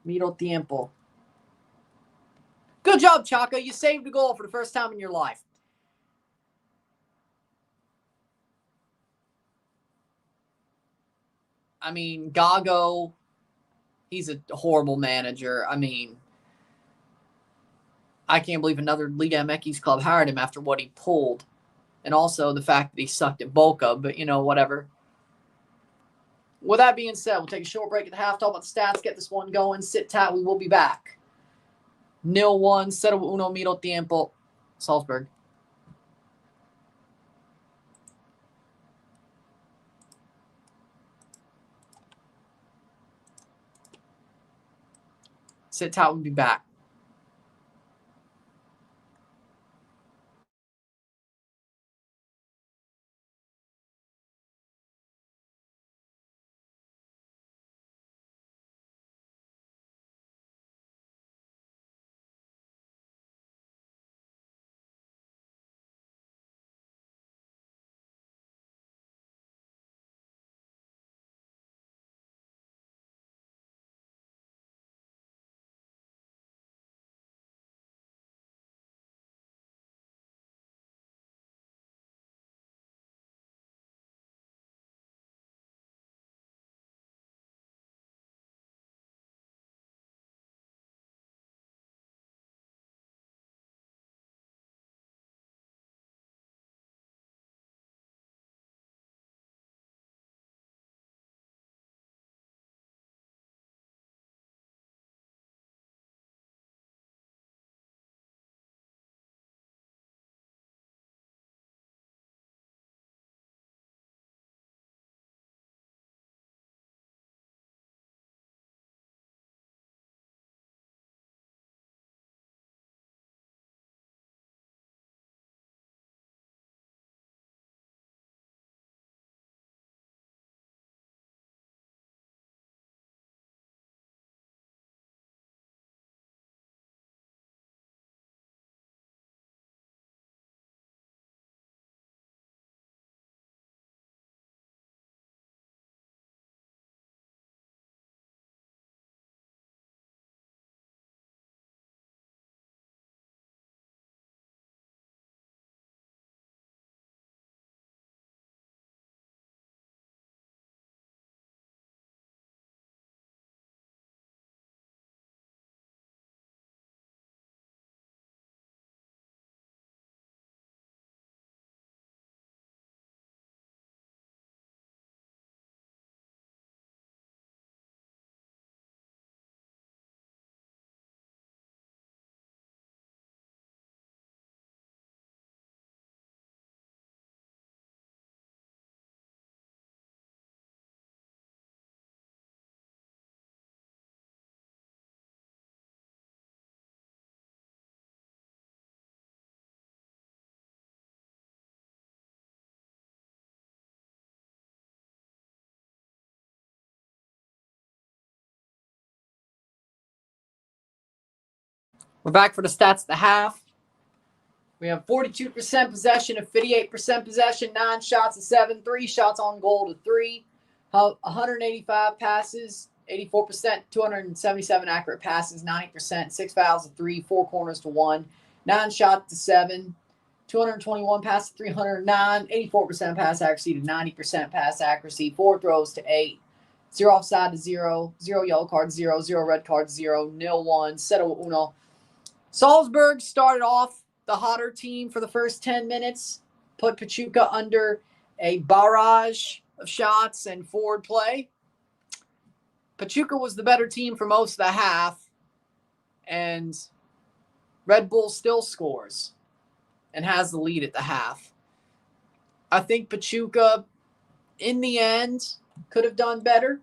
Medio tiempo. Good job, Chaka. You saved a goal for the first time in your life. I mean, Gago, he's a horrible manager. I mean, I can't believe another Liga MX club hired him after what he pulled. And also the fact that he sucked at Boca, but, whatever. With that being said, we'll take a short break at the half, talk about the stats, get this one going. Sit tight. We will be back. 0-1, 0-1, medio tiempo, Salzburg. Sit tight. We'll be back. We're back for the stats at the half. We have 42% possession of 58% possession, 9 shots to 7, 3 shots on goal to 3, 185 passes, 84%, 277 accurate passes, 90%, 6 fouls to 3, 4 corners to 1, 9 shots to 7, 221 passes, 309, 84% pass accuracy to 90% pass accuracy, 4 throws to 8, 0 offside to 0, 0 yellow cards, 0, 0 red cards, 0, 0-1, settle uno. Salzburg started off the hotter team for the first 10 minutes, put Pachuca under a barrage of shots and forward play. Pachuca was the better team for most of the half, and Red Bull still scores and has the lead at the half. I think Pachuca, in the end, could have done better.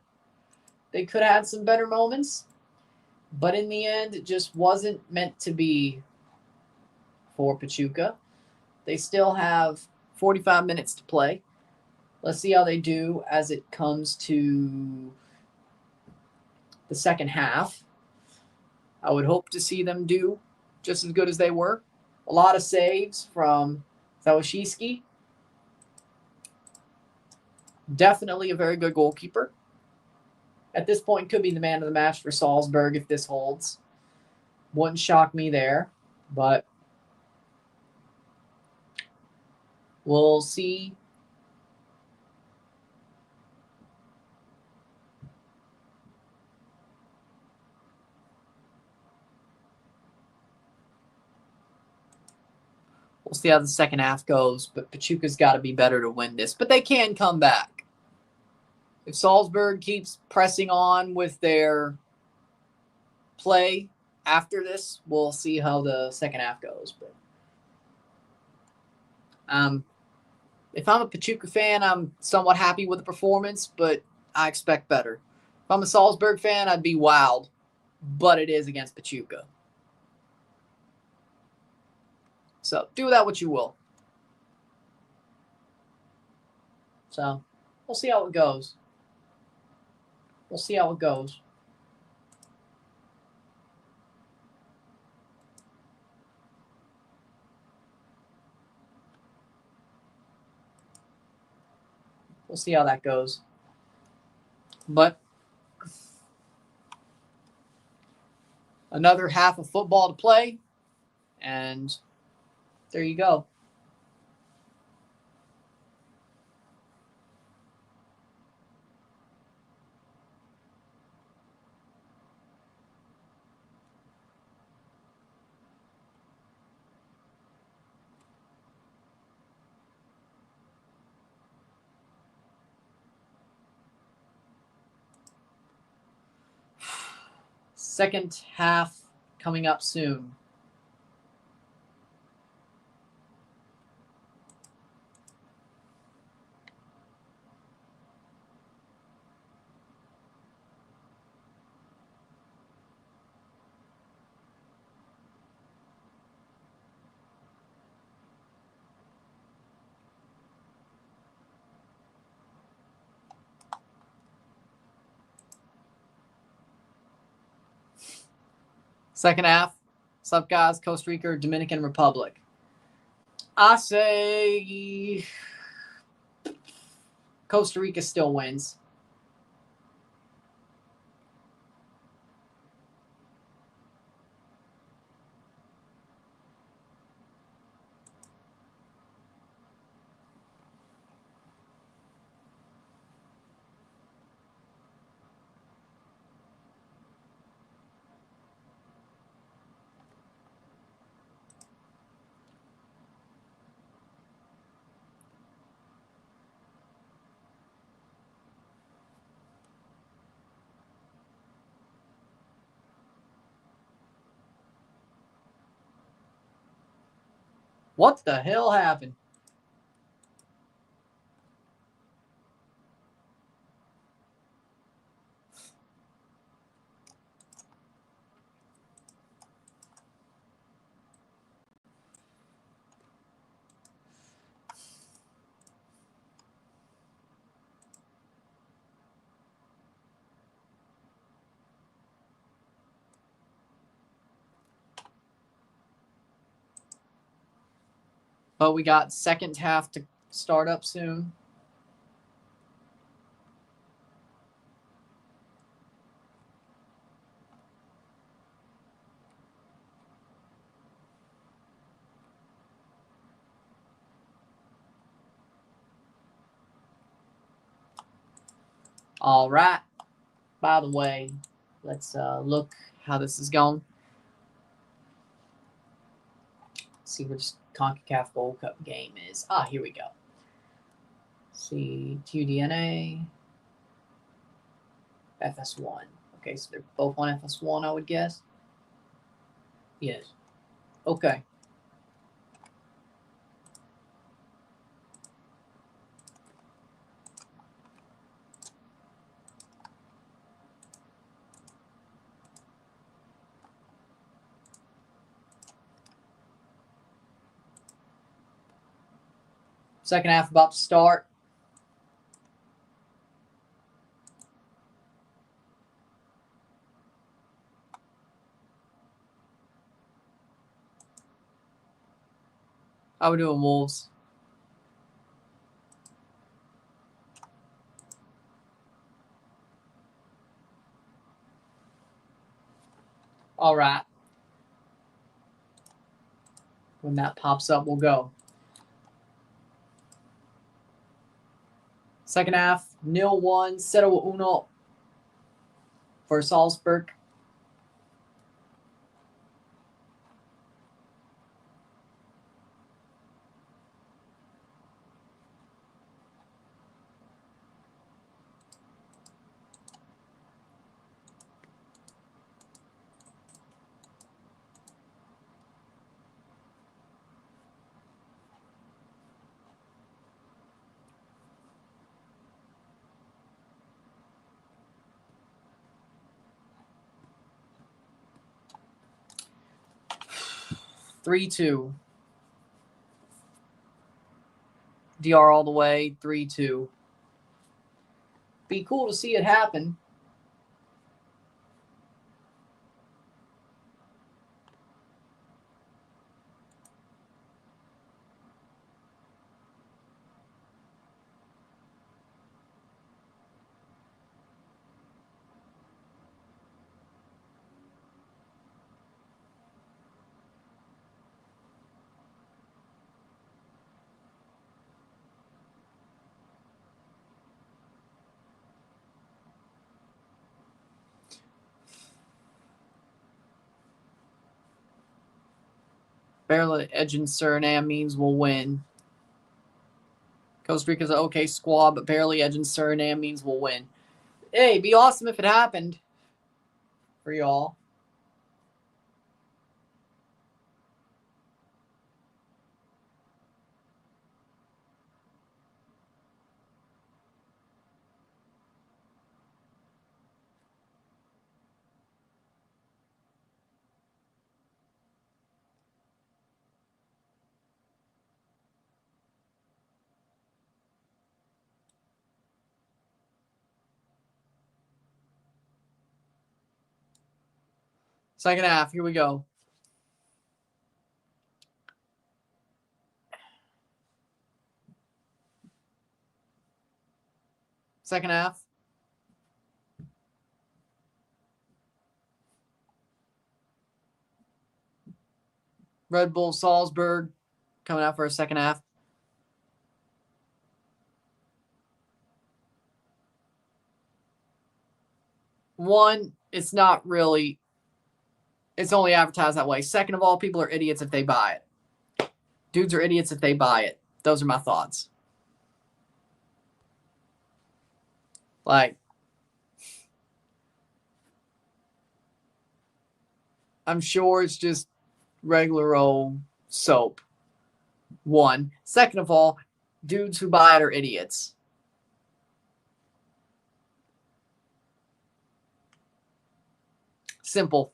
They could have had some better moments, but in the end, it just wasn't meant to be for Pachuca. They still have 45 minutes to play. Let's see how they do as it comes to the second half. I would hope to see them do just as good as they were. A lot of saves from Zawaszewski. Definitely a very good goalkeeper. At this point, could be the man of the match for Salzburg if this holds. Wouldn't shock me there, but we'll see. We'll see how the second half goes, but Pachuca's got to be better to win this. But they can come back. If Salzburg keeps pressing on with their play after this, we'll see how the second half goes. But if I'm a Pachuca fan, I'm somewhat happy with the performance, but I expect better. If I'm a Salzburg fan, I'd be wowed, but it is against Pachuca. So do that what you will. So we'll see how it goes. We'll see how it goes. We'll see how that goes. But another half of football to play, and there you go. Second half coming up soon. Second half, what's up, guys? Costa Rica or Dominican Republic? I say Costa Rica still wins. What the hell happened? But we got second half to start up soon. All right. By the way, let's look how this is going. See where this CONCACAF Gold Cup game is. Ah, here we go. See, TUDNA, FS1. Okay, so they're both on FS1, I would guess. Yes. Okay. Second half about to start. How we doing, Wolves? All right. When that pops up, we'll go. Second half, 0-1, 0-1 for Salzburg. (3-2). DR all the way, 3-2. Be cool to see it happen. Barely edging Suriname means we'll win. Costa Rica's an okay squad, but barely edging Suriname means we'll win. Hey, it'd be awesome if it happened for y'all. Second half, here we go. Second half. Red Bull Salzburg coming out for a second half. One, it's not really, it's only advertised that way. Second of all, people are idiots if they buy it. Dudes are idiots if they buy it. Those are my thoughts. Like, I'm sure it's just regular old soap. One. Second of all, dudes who buy it are idiots. Simple.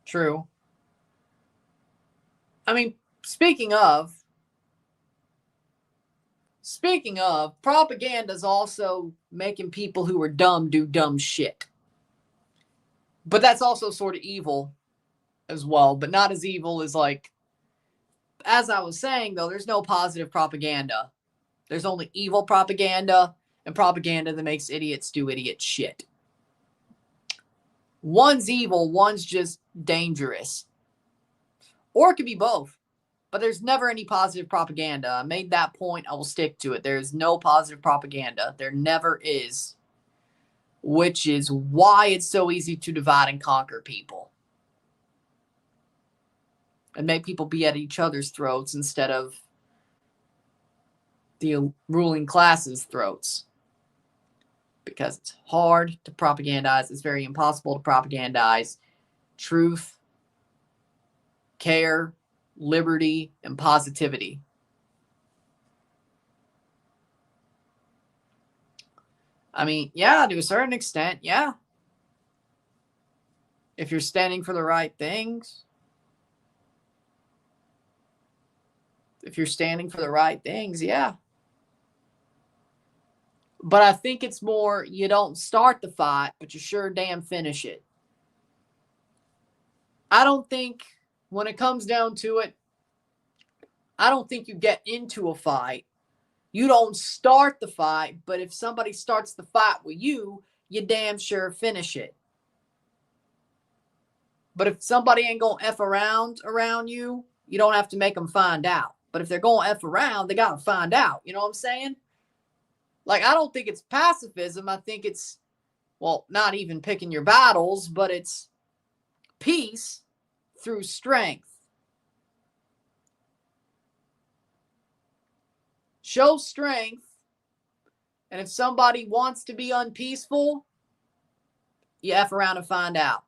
True. I mean, speaking of, propaganda is also making people who are dumb do dumb shit. But that's also sort of evil as well, but not as evil as, like, as I was saying, though, there's no positive propaganda. There's only evil propaganda and propaganda that makes idiots do idiot shit. One's evil, one's just dangerous. Or it could be both. But there's never any positive propaganda. I made that point. I will stick to it. There's no positive propaganda. There never is. Which is why it's so easy to divide and conquer people. And make people be at each other's throats instead of the ruling class's throats. Because it's hard to propagandize. It's very impossible to propagandize truth, care, liberty, and positivity. I mean, yeah, to a certain extent, yeah. If you're standing for the right things. If you're standing for the right things, yeah. But I think it's more, you don't start the fight, but you sure damn finish it. I don't think, when it comes down to it, I don't think you get into a fight. You don't start the fight, but if somebody starts the fight with you, you damn sure finish it. But if somebody ain't going to F around you, you don't have to make them find out. But if they're going to F around, they got to find out. You know what I'm saying? Like, I don't think it's pacifism. I think it's, well, not even picking your battles, but it's peace through strength. Show strength. And if somebody wants to be unpeaceful, you F around and find out.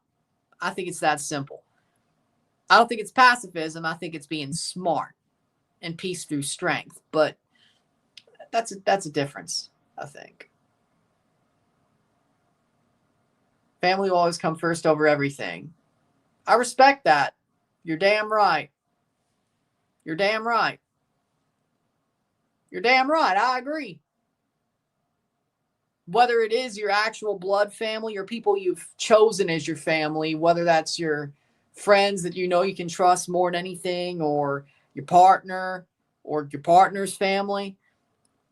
I think it's that simple. I don't think it's pacifism. I think it's being smart and peace through strength. But that's a difference, I think. Family will always come first over everything. I respect that. You're damn right. You're damn right. You're damn right. I agree. Whether it is your actual blood family or people you've chosen as your family, whether that's your friends that you know you can trust more than anything, or your partner or your partner's family,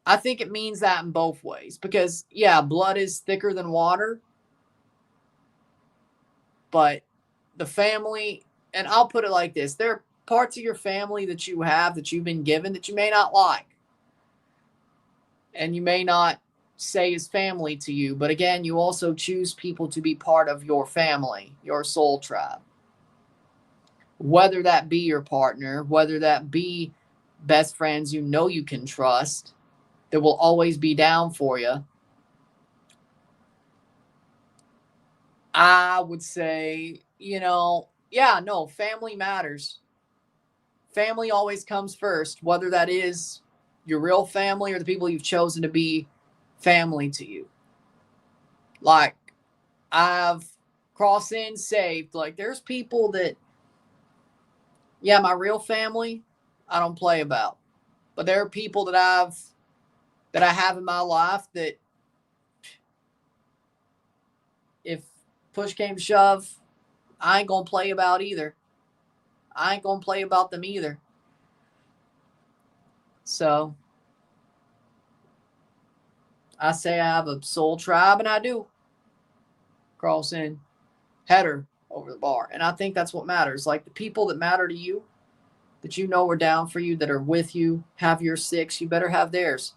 I think it means that in both ways. Because, yeah, blood is thicker than water. But the family, and I'll put it like this, there are parts of your family that you have, that you've been given, that you may not like. And you may not say is family to you. But again, you also choose people to be part of your family, your soul tribe. Whether that be your partner, whether that be best friends you know you can trust, that will always be down for you. I would say, yeah, no, family matters. Family always comes first, whether that is your real family or the people you've chosen to be family to you. Like, I've crossed in, saved. Like, there's people that, yeah, my real family, I don't play about. But there are people that I have in my life that, if push came to shove, I ain't going to play about either. I ain't going to play about them either. So, I say I have a soul tribe, and I do. Cross in, header over the bar. And I think that's what matters. Like, the people that matter to you, that you know are down for you, that are with you, have your six, you better have theirs.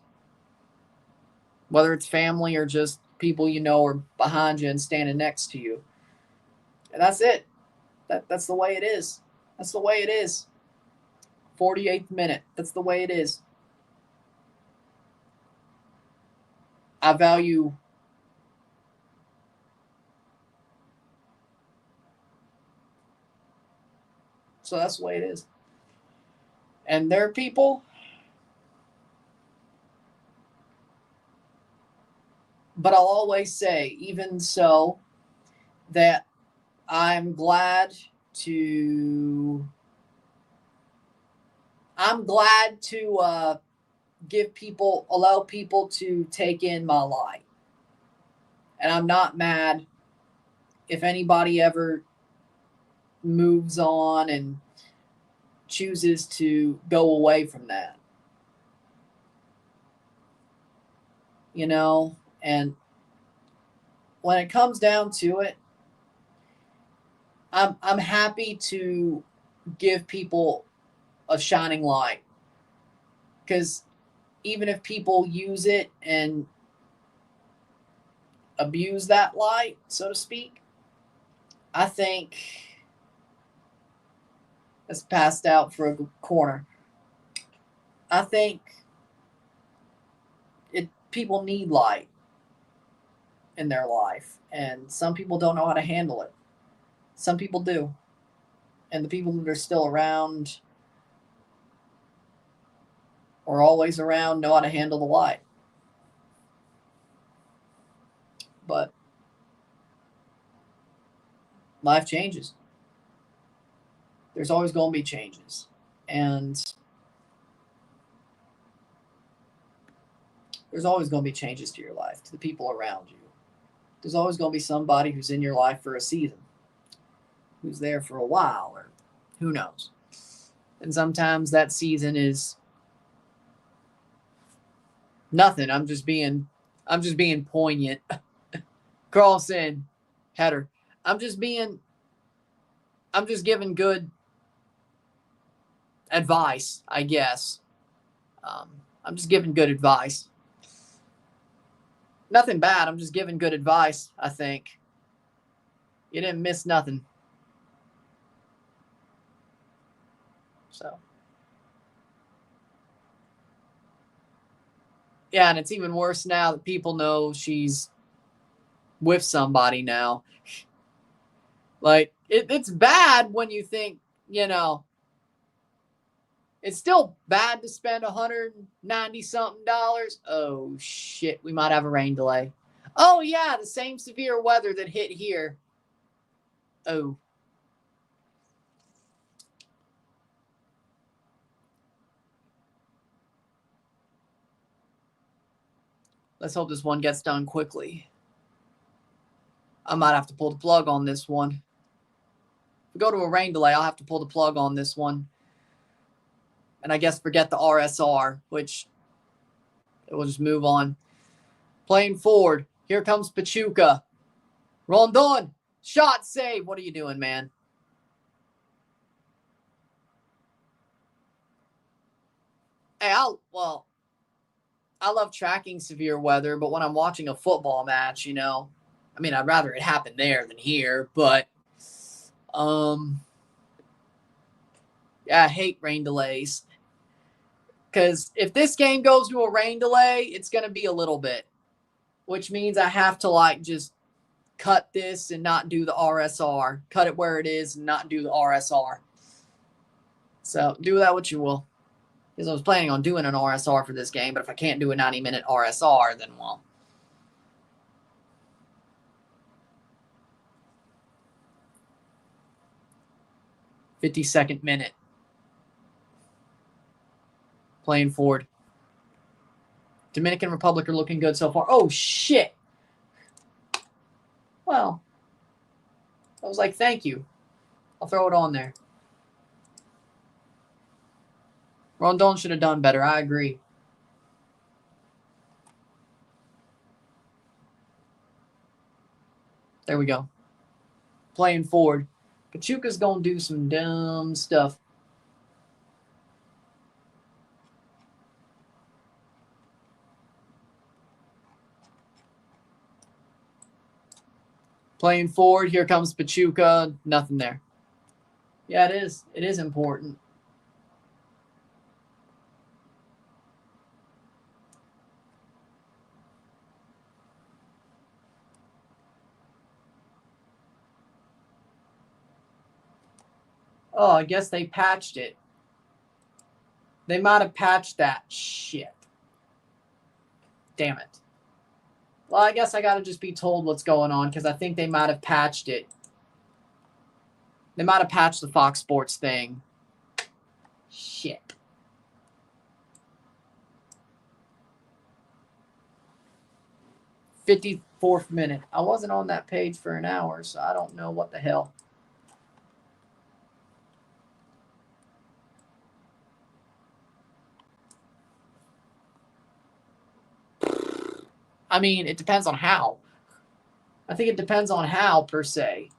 Whether it's family or just people you know are behind you and standing next to you. And that's it. That's the way it is. That's the way it is. 48th minute. That's the way it is. I value so that's the way it is. And there are people, but I'll always say, even so, that I'm glad to allow people to take in my light. And I'm not mad if anybody ever moves on and chooses to go away from that. You know, and when it comes down to it, I'm happy to give people a shining light. Because even if people use it and abuse that light, so to speak, I think it's passed out for a corner. I think people need light in their life, and some people don't know how to handle it. Some people do. And the people that are still around or always around know how to handle the light. But life changes. There's always going to be changes. And there's always going to be changes to your life, to the people around you. There's always going to be somebody who's in your life for a season, who's there for a while, or who knows. And sometimes that season is nothing. I'm just being poignant. Cross in, header. I'm just giving good advice, I guess. I'm just giving good advice. Nothing bad. I'm just giving good advice, I think. You didn't miss nothing. So. Yeah, and it's even worse now that people know she's with somebody now. Like, it's bad when you think, you know, it's still bad to spend $190-something. Oh, shit, we might have a rain delay. Oh, yeah, the same severe weather that hit here. Oh. Let's hope this one gets done quickly. I might have to pull the plug on this one. If we go to a rain delay, I'll have to pull the plug on this one. And I guess forget the RSR, which we'll just move on. Playing forward. Here comes Pachuca. Rondon. Shot save. What are you doing, man? Hey, I love tracking severe weather, but when I'm watching a football match, you know, I mean, I'd rather it happen there than here, but yeah, I hate rain delays. Because if this game goes to a rain delay, it's going to be a little bit, which means I have to, like, just cut this and not do the RSR. Cut it where it is and not do the RSR. So do that what you will. Because I was planning on doing an RSR for this game, but if I can't do a 90-minute RSR, then, well. .52 minute. Playing forward. Dominican Republic are looking good so far. Oh, shit. Well, I was like, thank you. I'll throw it on there. Rondon should have done better. I agree. There we go. Playing forward. Pachuca's going to do some dumb stuff. Playing forward. Here comes Pachuca. Nothing there. Yeah, it is. It is important. Oh, I guess they patched it. They might have patched that shit. Damn it. Well, I guess I got to just be told what's going on because I think they might have patched it. They might have patched the Fox Sports thing. Shit. '54th minute. I wasn't on that page for an hour, so I don't know what the hell. I mean, it depends on how. I think it depends on how, per se.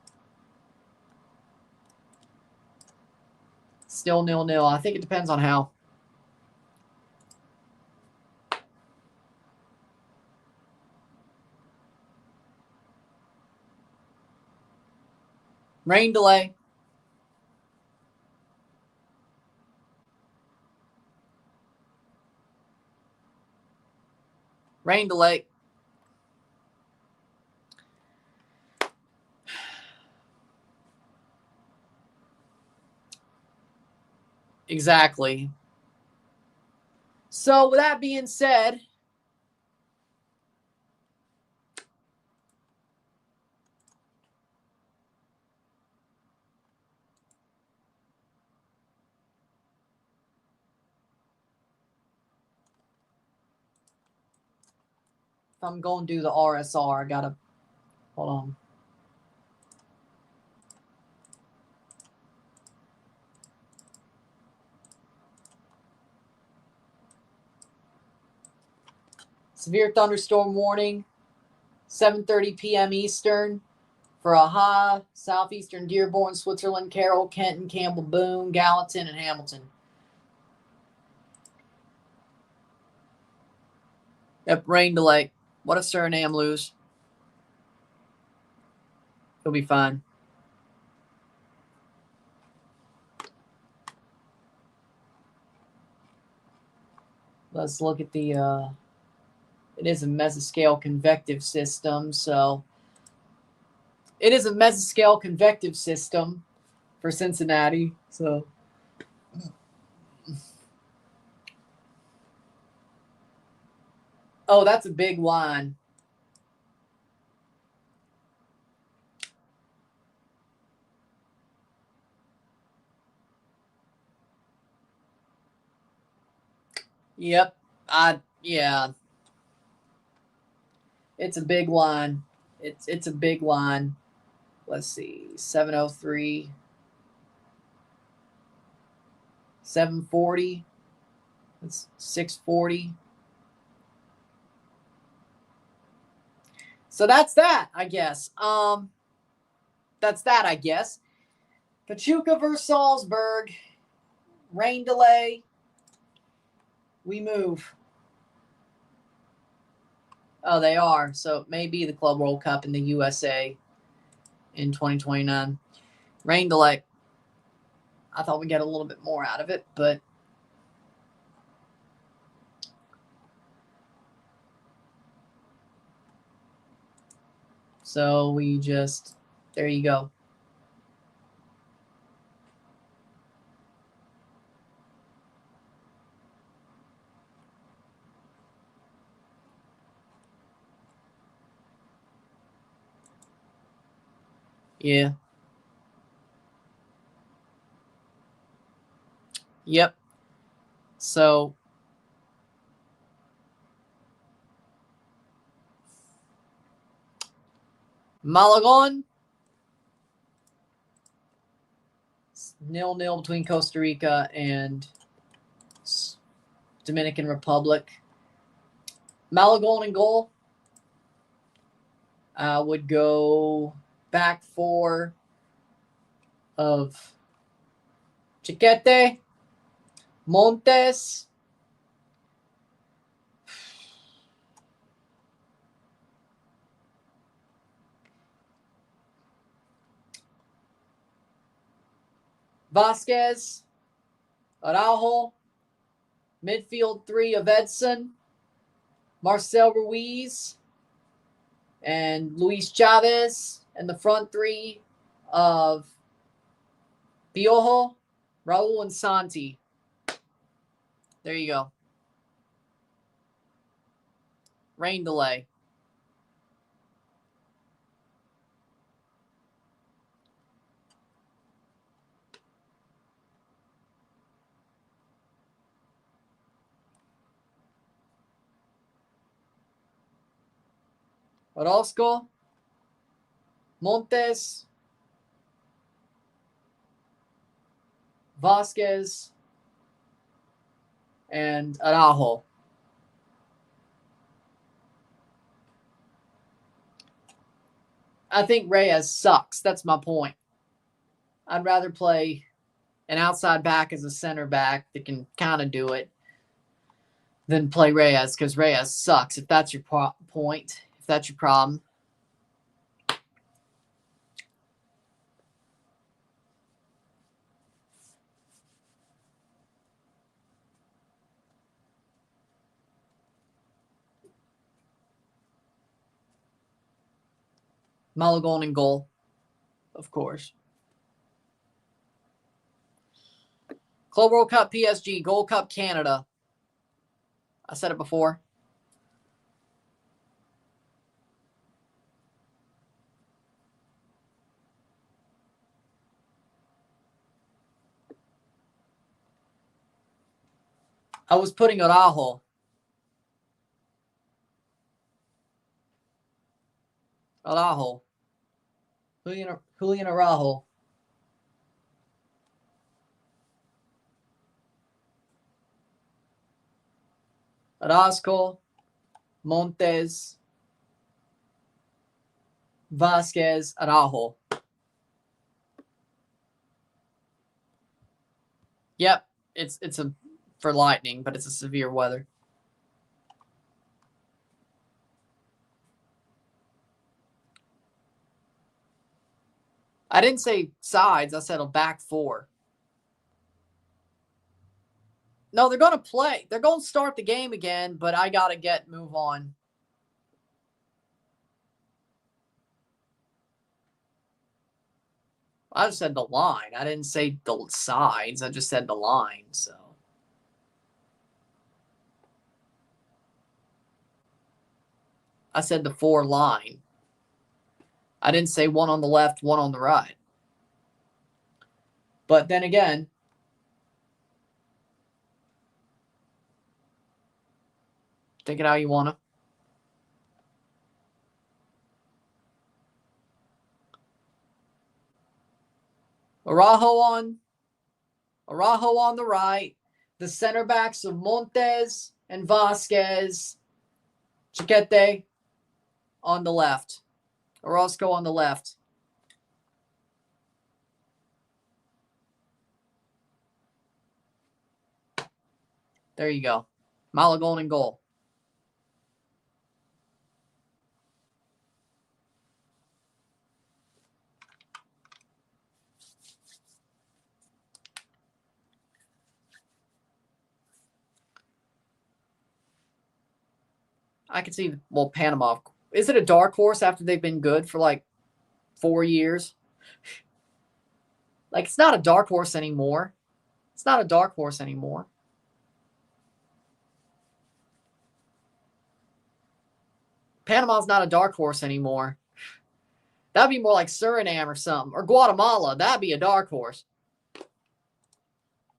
Still 0-0. I think it depends on how. Rain delay. Rain delay. Exactly. So with that being said, if I'm going to do the RSR, I gotta hold on. Severe thunderstorm warning, 7:30 p.m. Eastern for Aha, Southeastern Dearborn, Switzerland, Carroll, Kenton, Campbell, Boone, Gallatin, and Hamilton. Yep, rain delay. What if Suriname lose? He'll be fine. Let's look at the, it is a mesoscale convective system, so it is a mesoscale convective system for Cincinnati, so. Oh, that's a big line. Yep. Yeah. It's a big line. It's a big line. Let's see. 703. 740. It's 640. So that's that, I guess. That's that, I guess. Pachuca versus Salzburg. Rain delay. We move. Oh, they are. So it may be the Club World Cup in the USA in 2029. Rain delay. I thought we'd get a little bit more out of it, but so we just, there you go. Yeah. Yep. So Malagon. 0-0 between Costa Rica and Dominican Republic. Malagon in goal. Would go back four of Chiquete, Montes, Vasquez, Araujo, midfield three of Edson, Marcel Ruiz, and Luis Chavez, and the front three of Piojo, Raul, and Santi. There you go. Rain delay. Orozco, Montes, Vasquez, and Araujo. I think Reyes sucks. That's my point. I'd rather play an outside back as a center back that can kind of do it than play Reyes, because Reyes sucks, if that's your point, if that's your problem. Malagon in goal, of course. Club World Cup PSG, Gold Cup Canada. I said it before. I was putting Araujo. Araujo. Julian Araujo. Orozco, Montes, Vasquez, Araujo. Yep, it's a for lightning, but it's a severe weather. I didn't say sides. I said a back four. No, they're going to play. They're going to start the game again, but I got to move on. I just said the line. I didn't say the sides. I just said the line, so. I said the four line. I didn't say one on the left, one on the right. But then again, take it how you want to. Araujo on the right. The center backs of Montes and Vasquez. Chiquete on the left. Orozco on the left. There you go. Malagon in goal. I could see, well, Panama. Is it a dark horse after they've been good for like 4 years? Like, it's not a dark horse anymore. It's not a dark horse anymore. Panama's not a dark horse anymore. That'd be more like Suriname or something. Or Guatemala. That'd be a dark horse.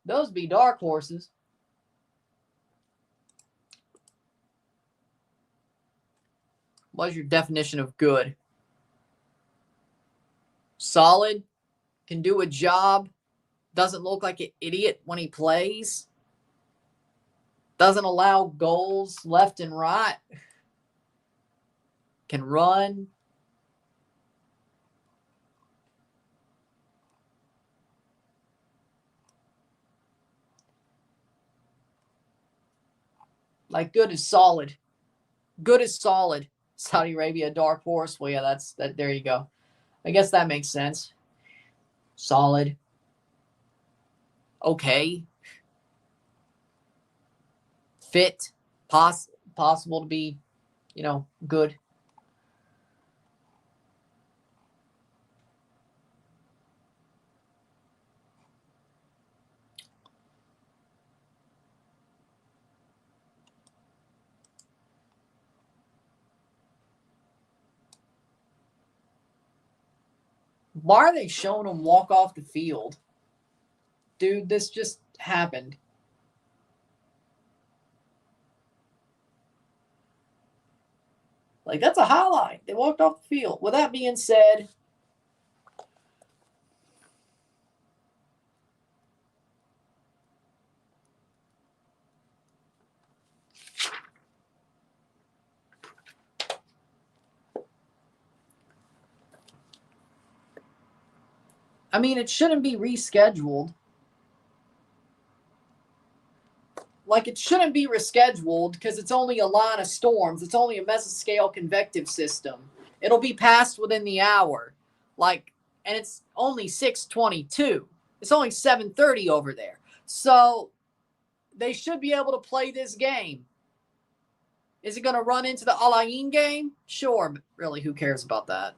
Those be dark horses. What's your definition of good? Solid. Can do a job. Doesn't look like an idiot when he plays. Doesn't allow goals left and right. Can run. Like, good is solid. Good is solid. Saudi Arabia, dark horse. Well, yeah, that's that. There you go. I guess that makes sense. Solid. Okay. Fit. Possible to be, good. Why are they showing him walk off the field? Dude, this just happened. Like, that's a highlight. They walked off the field. With that being said, I mean, it shouldn't be rescheduled. Like, it shouldn't be rescheduled because it's only a line of storms. It's only a mesoscale convective system. It'll be passed within the hour. Like, and it's only 6:22. It's only 7:30 over there. So they should be able to play this game. Is it going to run into the Alain game? Sure, but really, who cares about that?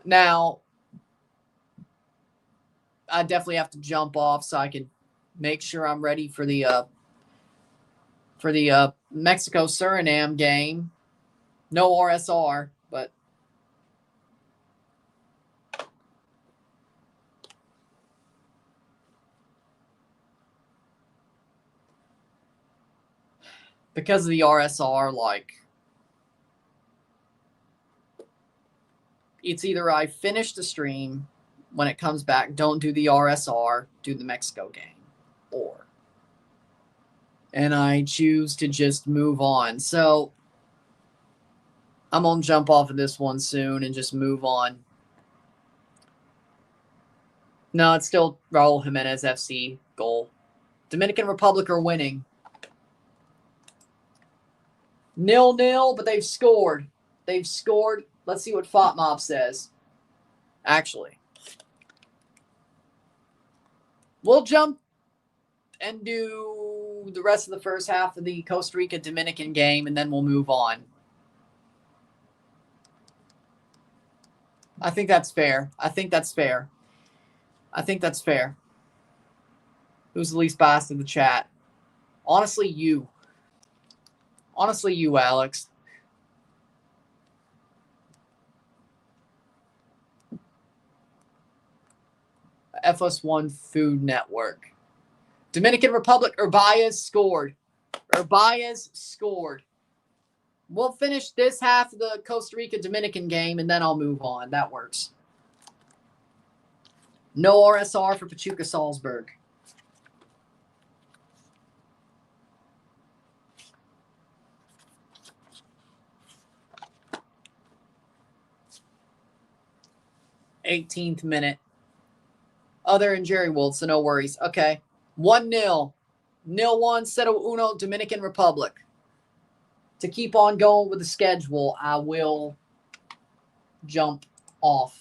Now, I definitely have to jump off so I can make sure I'm ready for the Mexico-Suriname game. No RSR, but because of the RSR, like, it's either I finish the stream when it comes back, don't do the RSR, do the Mexico game, and I choose to just move on. So I'm going to jump off of this one soon and just move on. No, it's still Raul Jimenez FC goal. Dominican Republic are winning. 0-0, but they've scored. They've scored. Let's see what FOTMob says. Actually, we'll jump and do the rest of the first half of the Costa Rica-Dominican game, and then we'll move on. I think that's fair. I think that's fair. Who's the least biased in the chat? Honestly, you. Honestly, you, Alex. FS1 Food Network. Dominican Republic, Urbaez scored. We'll finish this half of the Costa Rica-Dominican game, and then I'll move on. That works. No RSR for Pachuca Salzburg. '18th minute. Oh, they're in Jerry Wolff, so no worries. Okay. 1-0. 0-1, Cero Uno, Dominican Republic. To keep on going with the schedule, I will jump off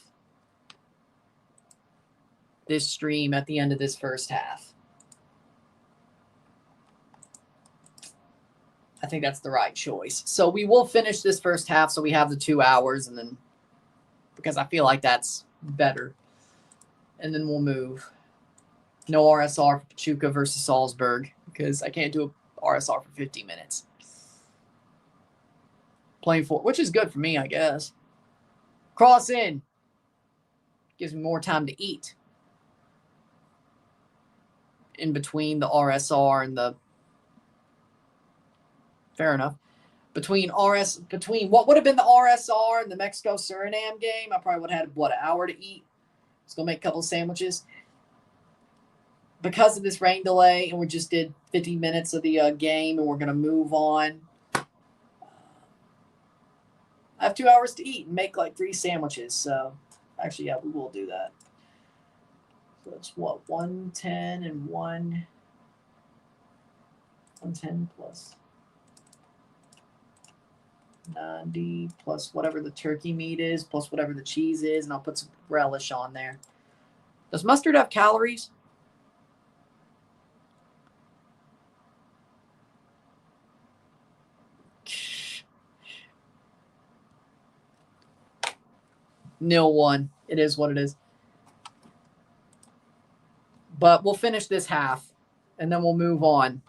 this stream at the end of this first half. I think that's the right choice. So we will finish this first half so we have the 2 hours, and then because I feel like that's better. And then we'll move. No RSR for Pachuca versus Salzburg because I can't do a RSR for 50 minutes. Playing for, which is good for me, I guess. Cross in. Gives me more time to eat. In between the RSR and the... Fair enough. Between what would have been the RSR and the Mexico-Suriname game, I probably would have had, what, an hour to eat? Let's go make a couple of sandwiches. Because of this rain delay, and we just did 50 minutes of the game, and we're going to move on. I have 2 hours to eat and make like 3 sandwiches. So, actually, yeah, we will do that. So it's what, 110 and 110 plus 90 plus whatever the turkey meat is, plus whatever the cheese is, and I'll put some relish on there. Does mustard have calories? 0-1. It is what it is. But we'll finish this half, and then we'll move on.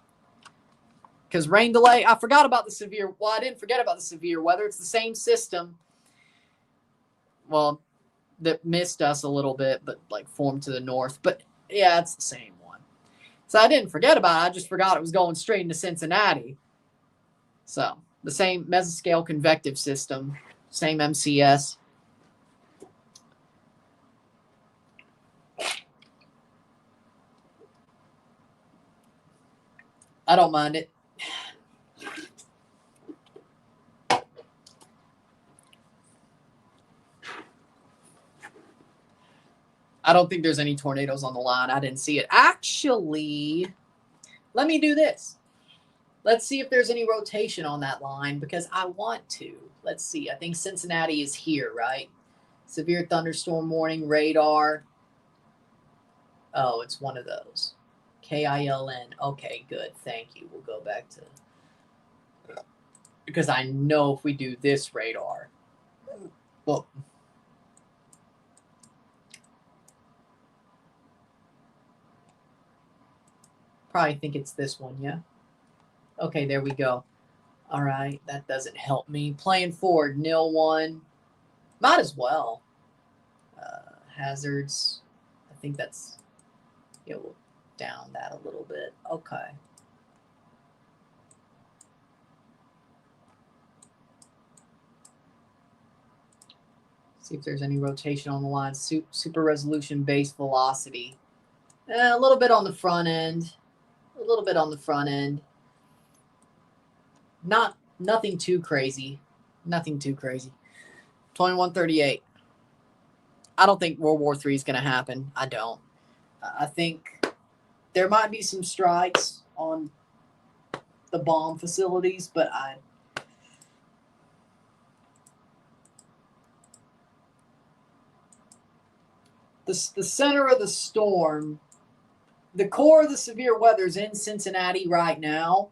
Because rain delay, I forgot about the severe. Well, I didn't forget about the severe weather. It's the same system. Well, that missed us a little bit, but like formed to the north. But yeah, it's the same one. So I didn't forget about it. I just forgot it was going straight into Cincinnati. So The same mesoscale convective system, same MCS. I don't mind it. I don't think there's any tornadoes on the line. I didn't see it. Actually, let me do this. Let's see if there's any rotation on that line because I want to. Let's see. I think Cincinnati is here, right? Severe thunderstorm warning, radar. Oh, it's one of those. KILN. Okay, good. Thank you. We'll go back to... Because I know if we do this radar... Well... Probably think it's this one, yeah? Okay, there we go. All right, that doesn't help me. Playing forward, 0-1. Might as well. Hazards. I think that's... Yeah, we'll down that a little bit. Okay. See if there's any rotation on the line. Super resolution base velocity. A little bit on the front end. A little bit on the front end. Nothing too crazy. Nothing too crazy. 2138. I don't think World War III is going to happen. I don't. I think there might be some strikes on the bomb facilities, but the center of the storm, the core of the severe weather is in Cincinnati right now,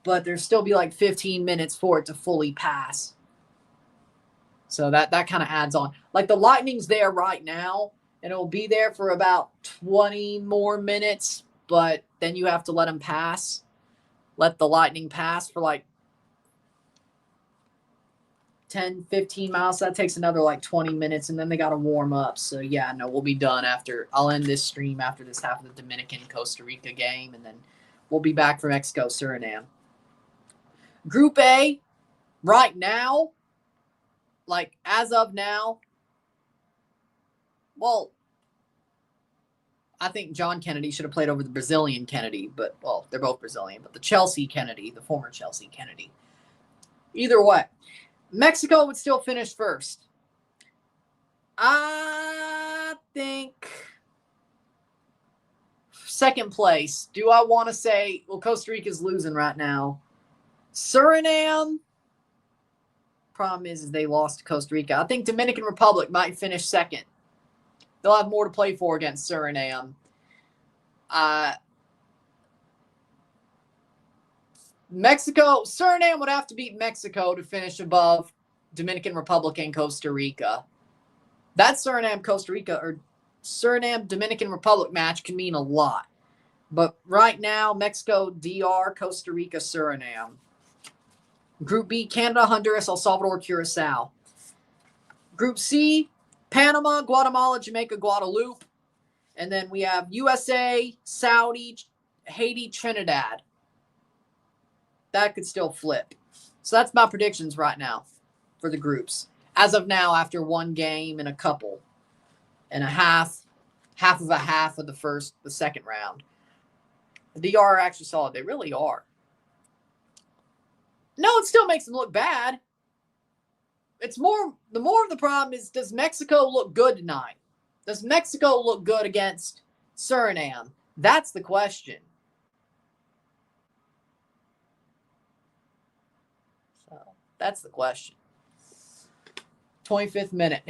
but there'll still be like 15 minutes for it to fully pass. So that kind of adds on. Like the lightning's there right now, and it'll be there for about 20 more minutes, but then you have to let them pass. Let the lightning pass for like 10, 15 miles. So that takes another like 20 minutes, and then they got to warm up. So, yeah, no, we'll be done after. I'll end this stream after this half of the Dominican-Costa Rica game, and then we'll be back for Mexico, Suriname. Group A, right now, like as of now, well, I think John Kennedy should have played over the Brazilian Kennedy, but, well, they're both Brazilian, but the Chelsea Kennedy, the former Chelsea Kennedy. Either way, Mexico would still finish first. I think second place. Do I want to say, well, Costa Rica's losing right now. Suriname, problem is they lost to Costa Rica. I think Dominican Republic might finish second. They'll have more to play for against Suriname. Suriname would have to beat Mexico to finish above Dominican Republic and Costa Rica. That Suriname-Costa Rica or Suriname-Dominican Republic match can mean a lot. But right now, Mexico, DR, Costa Rica, Suriname. Group B, Canada, Honduras, El Salvador, Curacao. Group C, Panama, Guatemala, Jamaica, Guadeloupe. And then we have USA, Saudi, Haiti, Trinidad. That could still flip. So that's my predictions right now for the groups. As of now, after one game and a couple and a half of the second round. The DR are actually solid. They really are. No, it still makes them look bad. The more of the problem is, does Mexico look good tonight? Does Mexico look good against Suriname? That's the question. So that's the question. 25th minute.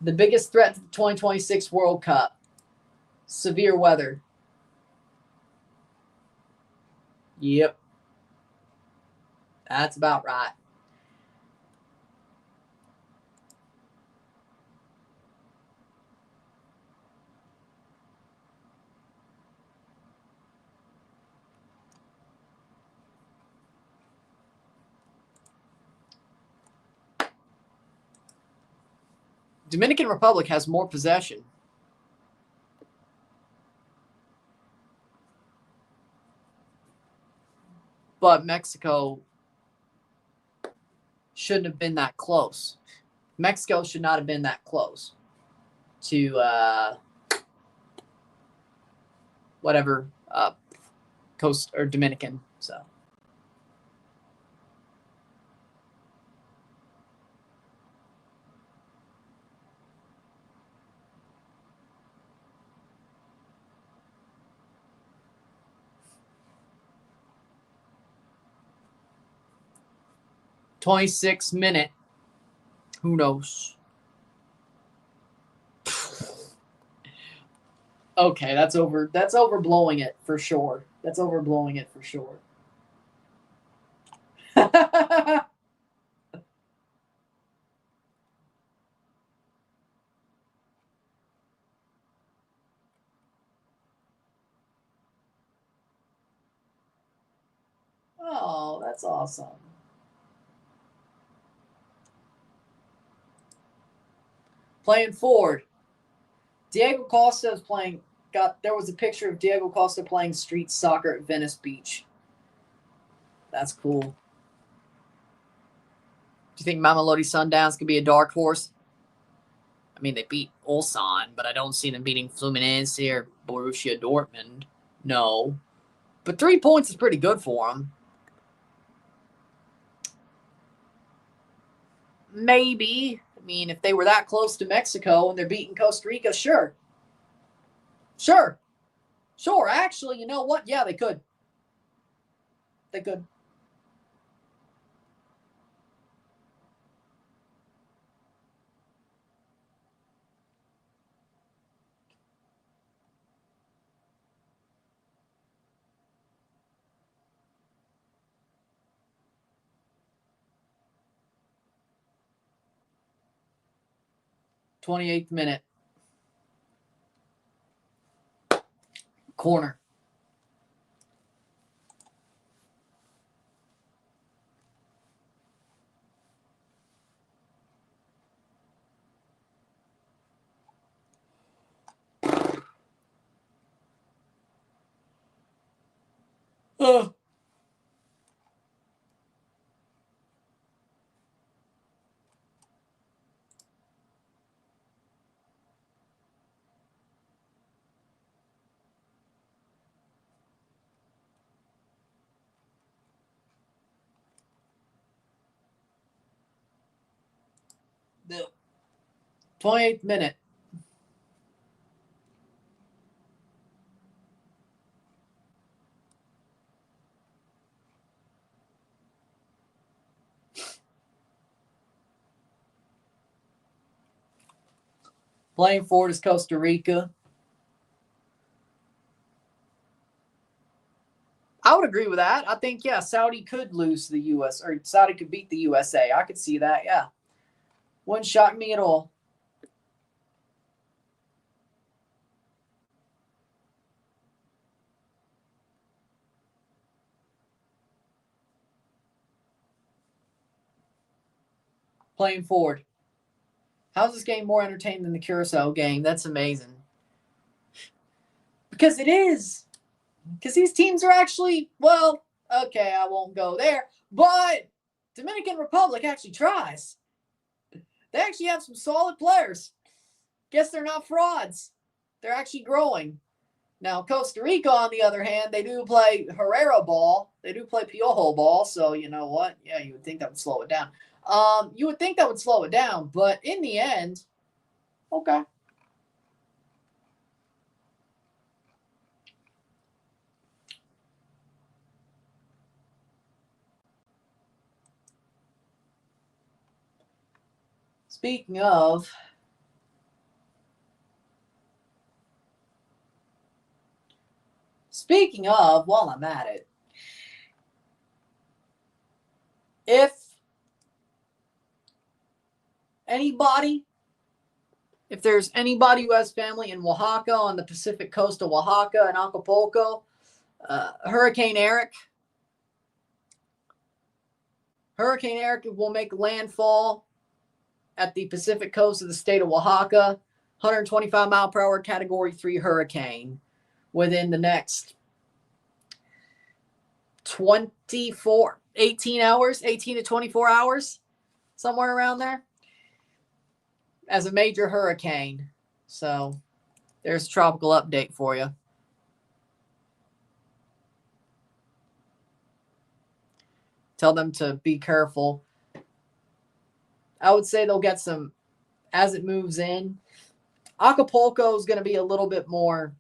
The biggest threat to the 2026 World Cup. Severe weather. Yep. That's about right. Dominican Republic has more possession. But Mexico shouldn't have been that close. Mexico should not have been that close to whatever Coast or Dominican. So. $26 minute. Who knows? Okay, that's overblowing it for sure. That's overblowing it for sure. Oh, that's awesome. Playing forward. Diego Costa is playing. There was a picture of Diego Costa playing street soccer at Venice Beach. That's cool. Do you think Mamelodi Sundowns could be a dark horse? I mean, they beat Ulsan, but I don't see them beating Fluminense or Borussia Dortmund. No. But 3 points is pretty good for them. Maybe. I mean, if they were that close to Mexico and they're beating Costa Rica, sure. Sure. Actually, you know what? Yeah, they could. They could. '28th minute. Corner. The 28th minute. Playing forward is Costa Rica. I would agree with that. I think, yeah, Saudi could lose to the U.S. or Saudi could beat the USA. I could see that, yeah. Wouldn't shock me at all. Playing forward. How's this game more entertaining than the Curacao game? That's amazing. Because it is. Because these teams are actually, well, okay, I won't go there. But Dominican Republic actually tries. They actually have some solid players. Guess they're not frauds. They're actually growing. Now, Costa Rica, on the other hand, they do play Herrera ball. They do play Piojo ball. So, you know what? Yeah, you would think that would slow it down. You would think that would slow it down. But in the end, okay. Speaking of, while I'm at it, if there's anybody who has family in Oaxaca, on the Pacific coast of Oaxaca and Acapulco, Hurricane Eric will make landfall at the Pacific coast of the state of Oaxaca. 125 mile per hour Category 3 hurricane within the next 18 hours, 18 to 24 hours, somewhere around there, as a major hurricane. So there's a tropical update for you. Tell them to be careful. I would say they'll get some as it moves in. Acapulco is going to be a little bit more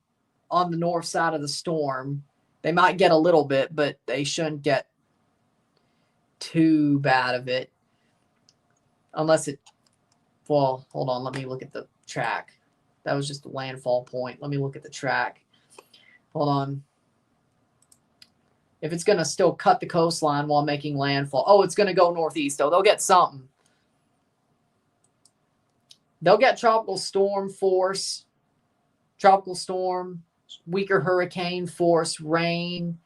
on the north side of the storm. They might get a little bit, but they shouldn't get too bad of it. Unless it, well, hold on. Let me look at the track. That was just the landfall point. Let me look at the track. Hold on. If it's going to still cut the coastline while making landfall. Oh, it's going to go northeast, though. They'll get something. They'll get tropical storm force, tropical storm, weaker hurricane force, rain,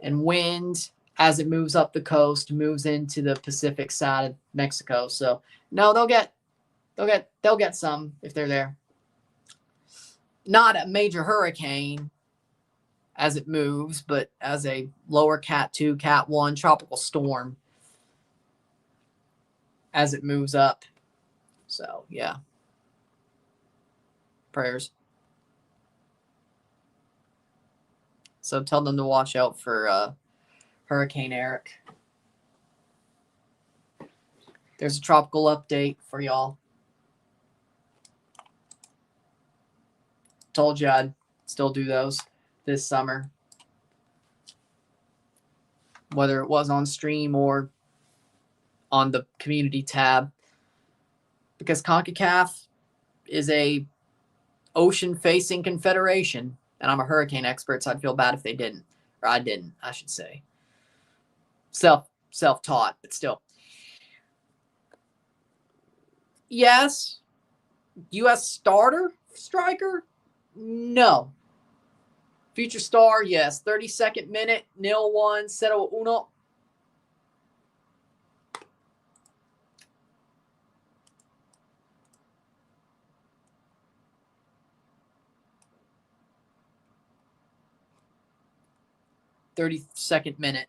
and wind as it moves up the coast, moves into the Pacific side of Mexico. So no, they'll get some if they're there. Not a major hurricane as it moves, but as a lower Cat 2, Cat 1 tropical storm as it moves up. So, yeah. Prayers. So tell them to watch out for Hurricane Eric. There's a tropical update for y'all. Told you I'd still do those this summer, whether it was on stream or on the community tab, because CONCACAF is a ocean-facing confederation, and I'm a hurricane expert, so I'd feel bad if they didn't, or I didn't, I should say. Self-taught, but still. Yes. U.S. starter striker? No. Future star, yes. 32nd minute, 0-1, 0-1. "32nd minute.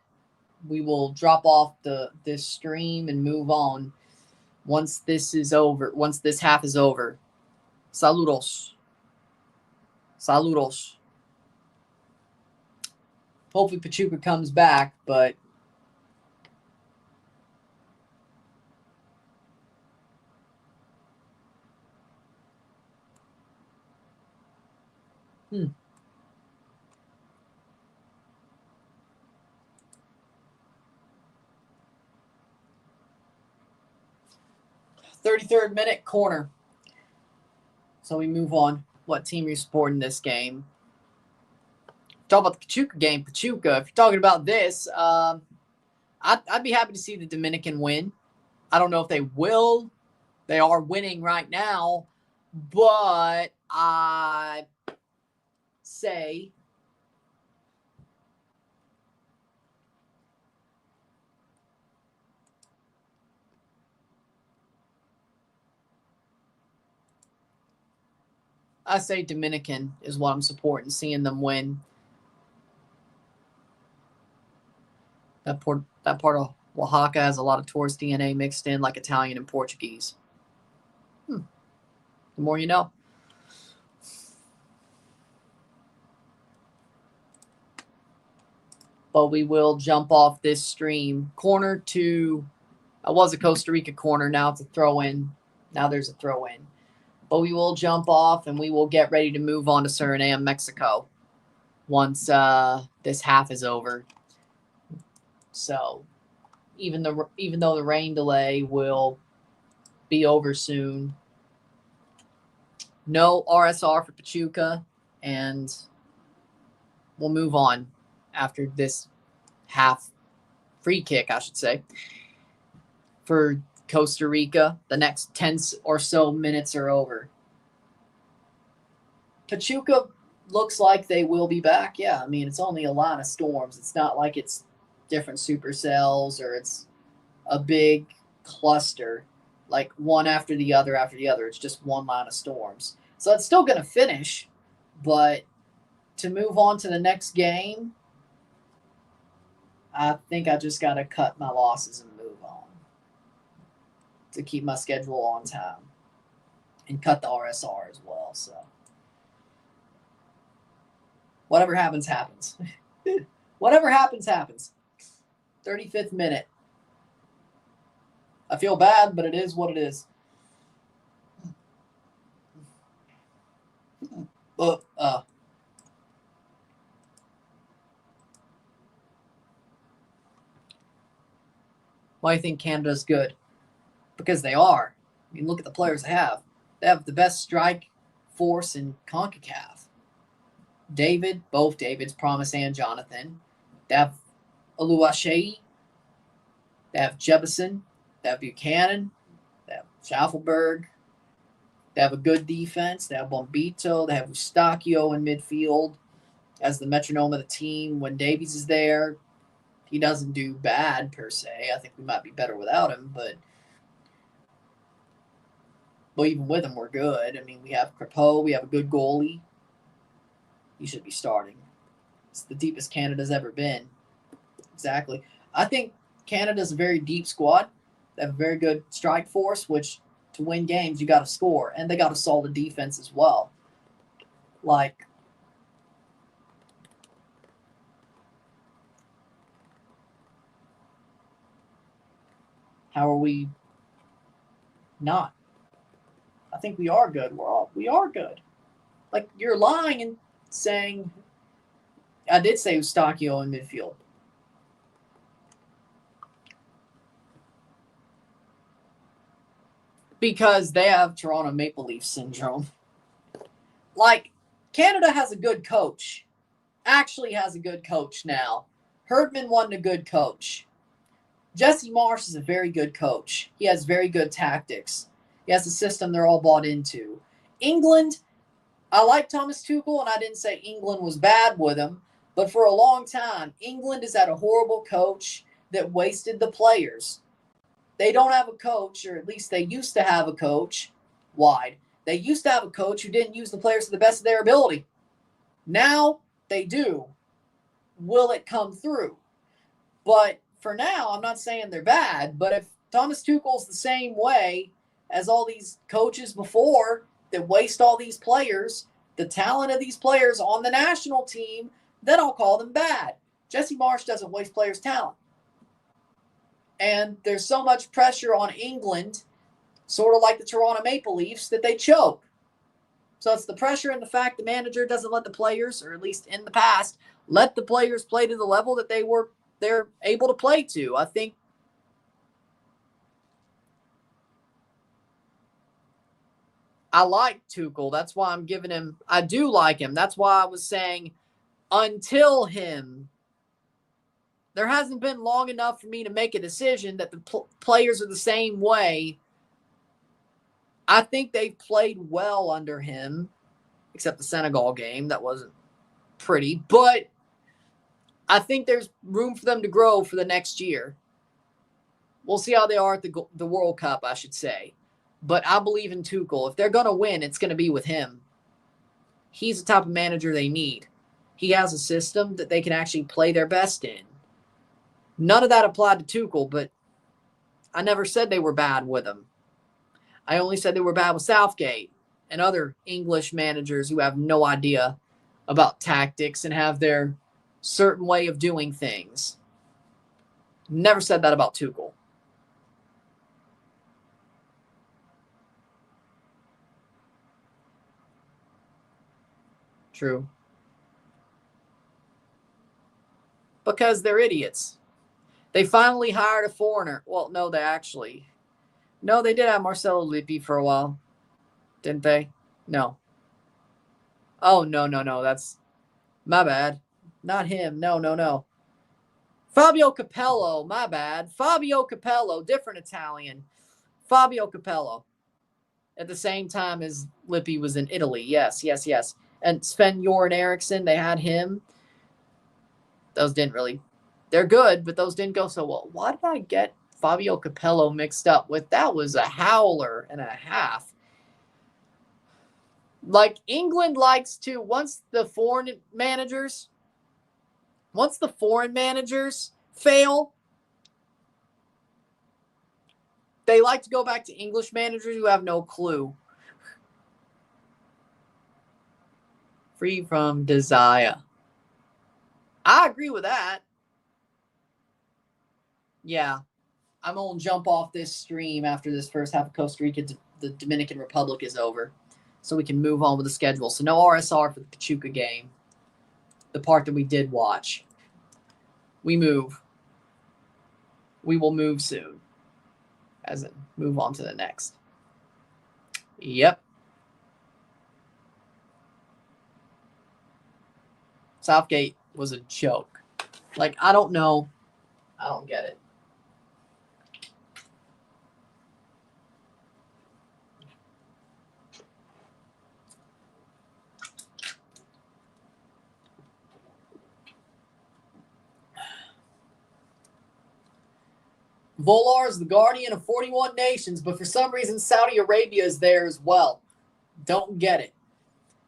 We will drop off this stream and move on once this is over. Once this half is over. Saludos. Saludos. Hopefully Pachuca comes back, but hmm. 33rd minute corner. So we move on. What team you're supporting this game? Talk about the Pachuca game. Pachuca, if you're talking about this, I'd be happy to see the Dominican win. I don't know if they will. They are winning right now. But I say Dominican is what I'm supporting, seeing them win. That part of Oaxaca has a lot of tourist DNA mixed in, like Italian and Portuguese. The more you know. But we will jump off this stream. Corner to, I was a Costa Rica corner. Now it's a throw-in. Now there's a throw-in. But we will jump off and we will get ready to move on to Suriname, Mexico once this half is over. So even though the rain delay will be over soon, no RSR for Pachuca, and we'll move on after this half free kick, I should say, for Costa Rica. The next 10 or so minutes are over. Pachuca looks like they will be back. Yeah, I mean, it's only a line of storms. It's not like it's different supercells or it's a big cluster, like one after the other after the other. It's just one line of storms. So it's still going to finish, but to move on to the next game, I think I just got to cut my losses and move on to keep my schedule on time and cut the RSR as well. So whatever happens, happens. Whatever happens, happens. 35th minute. I feel bad, but it is what it is. Why do you think Canada's good? Because they are. I mean, look at the players they have. They have the best strike force in CONCACAF. Both Davids, Promise and Jonathan. They have Eloàrd. They have Jebison. They have Buchanan. They have Schaffelberg. They have a good defense. They have Bombito. They have Eustachio in midfield as the metronome of the team. When Davies is there, he doesn't do bad per se. I think we might be better without him, but even with him, we're good. I mean, we have Crepeau. We have a good goalie. He should be starting. It's the deepest Canada's ever been. Exactly. I think Canada's a very deep squad. They have a very good strike force, which to win games, you got to score. And they got a solid defense as well. Like, how are we not? I think we are good. We are good. Like, you're lying and saying, I did say Eustachio in midfield. Because they have Toronto Maple Leaf syndrome. Like, Canada has a good coach. Actually has a good coach now. Herdman wasn't a good coach. Jesse Marsh is a very good coach. He has very good tactics. He has a system they're all bought into. England, I like Thomas Tuchel, and I didn't say England was bad with him, but for a long time, England has had a horrible coach that wasted the players. They don't have a coach, or at least they used to have a coach. Wide. They used to have a coach who didn't use the players to the best of their ability. Now they do. Will it come through? But for now, I'm not saying they're bad, but if Thomas Tuchel's the same way as all these coaches before that waste all these players, the talent of these players on the national team, then I'll call them bad. Jesse Marsh doesn't waste players' talent. And there's so much pressure on England, sort of like the Toronto Maple Leafs, that they choke. So it's the pressure and the fact the manager doesn't let the players, or at least in the past, let the players play to the level that they're able to play to. I think I like Tuchel. That's why I'm giving him, I do like him. That's why I was saying until him, there hasn't been long enough for me to make a decision that the players are the same way. I think they've played well under him, except the Senegal game. That wasn't pretty. But I think there's room for them to grow for the next year. We'll see how they are at the World Cup, I should say. But I believe in Tuchel. If they're going to win, it's going to be with him. He's the type of manager they need. He has a system that they can actually play their best in. None of that applied to Tuchel, but I never said they were bad with him. I only said they were bad with Southgate and other English managers who have no idea about tactics and have their certain way of doing things. Never said that about Tuchel. True. Because they're idiots. They finally hired a foreigner. Well, no, they did have Marcelo Lippi for a while. Didn't they? No. Oh, no. That's my bad. Not him. No. Fabio Capello. My bad. Fabio Capello. Different Italian. Fabio Capello. At the same time as Lippi was in Italy. Yes. And Sven-Göran Eriksson, they had him. Those didn't really... They're good, but those didn't go so well. Why did I get Fabio Capello mixed up with? That was a howler and a half. Like, England likes to, once the foreign managers fail. They like to go back to English managers who have no clue. Free from desire. I agree with that. Yeah. I'm going to jump off this stream after this first half of Costa Rica to the Dominican Republic is over, so we can move on with the schedule. So no RSR for the Pachuca game, the part that we did watch. We move. We will move soon, as in move on to the next. Yep. Southgate was a joke. Like, I don't know. I don't get it. Volar is the guardian of 41 nations, but for some reason Saudi Arabia is there as well. Don't get it.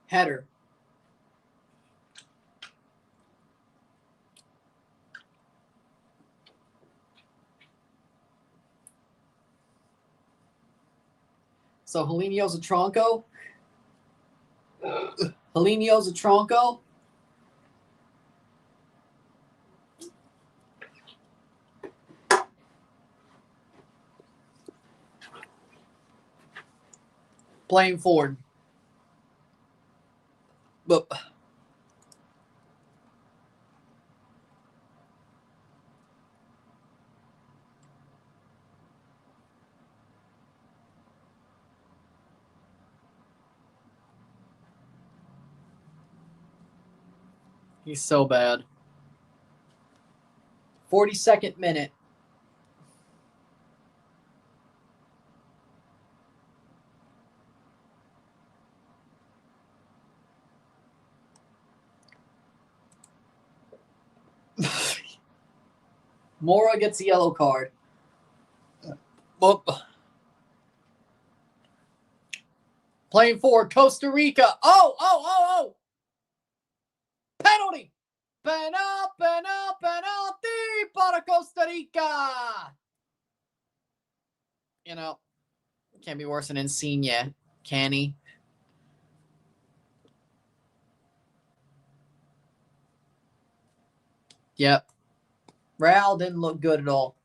Header. So Helenio's a Tronco. Helenio's a Tronco. Playing forward. But he's so bad. 42nd minute. Mora gets a yellow card. Whoop. Playing forward, Costa Rica. Oh. Penalty. Penalty para Costa Rica. You know, can't be worse than Insigne, can he? Yep. Rayado didn't look good at all.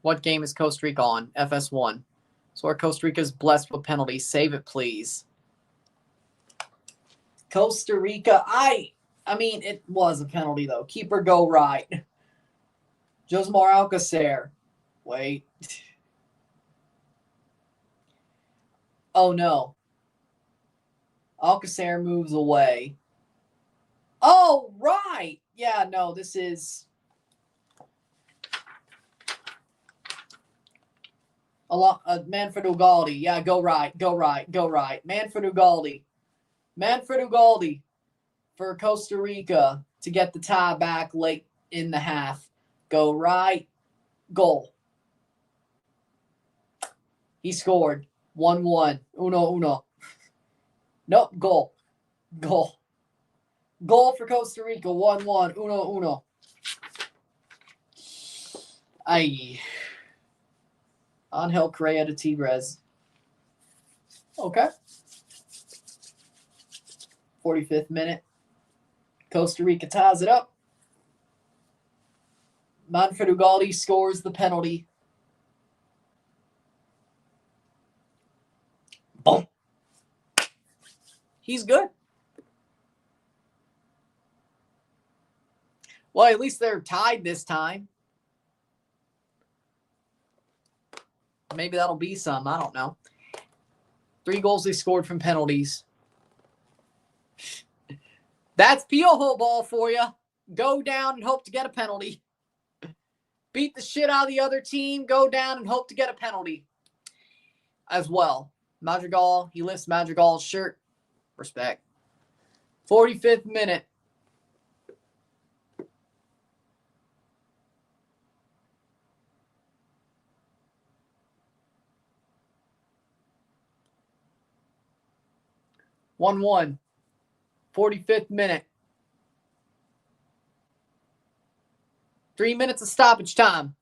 What game is Costa Rica on? FS1. So our Costa Rica's blessed with penalties. Save it, please. Costa Rica. I mean, it was a penalty, though. Keeper go right. Josmar Alcacer. Wait. Oh, no. Alcacer moves away. Oh, right. Yeah, no, this is... Manfred Ugalde. Yeah, go right. Manfred Ugalde for Costa Rica to get the tie back late in the half. Go right. Goal. He scored. 1-1. Uno. Nope, goal. Goal for Costa Rica. 1-1. Uno. Ay. Angel Correa to Tigres. Okay. 45th minute. Costa Rica ties it up. Manfred Ugalde scores the penalty. Boom. He's good. Well, at least they're tied this time. Maybe that'll be some. I don't know. 3 goals they scored from penalties. That's Piojo ball for you. Go down and hope to get a penalty. Beat the shit out of the other team. Go down and hope to get a penalty as well. Madrigal, he lifts Madrigal's shirt. Respect. 45th minute. (1-1). 45th minute. 3 minutes of stoppage time.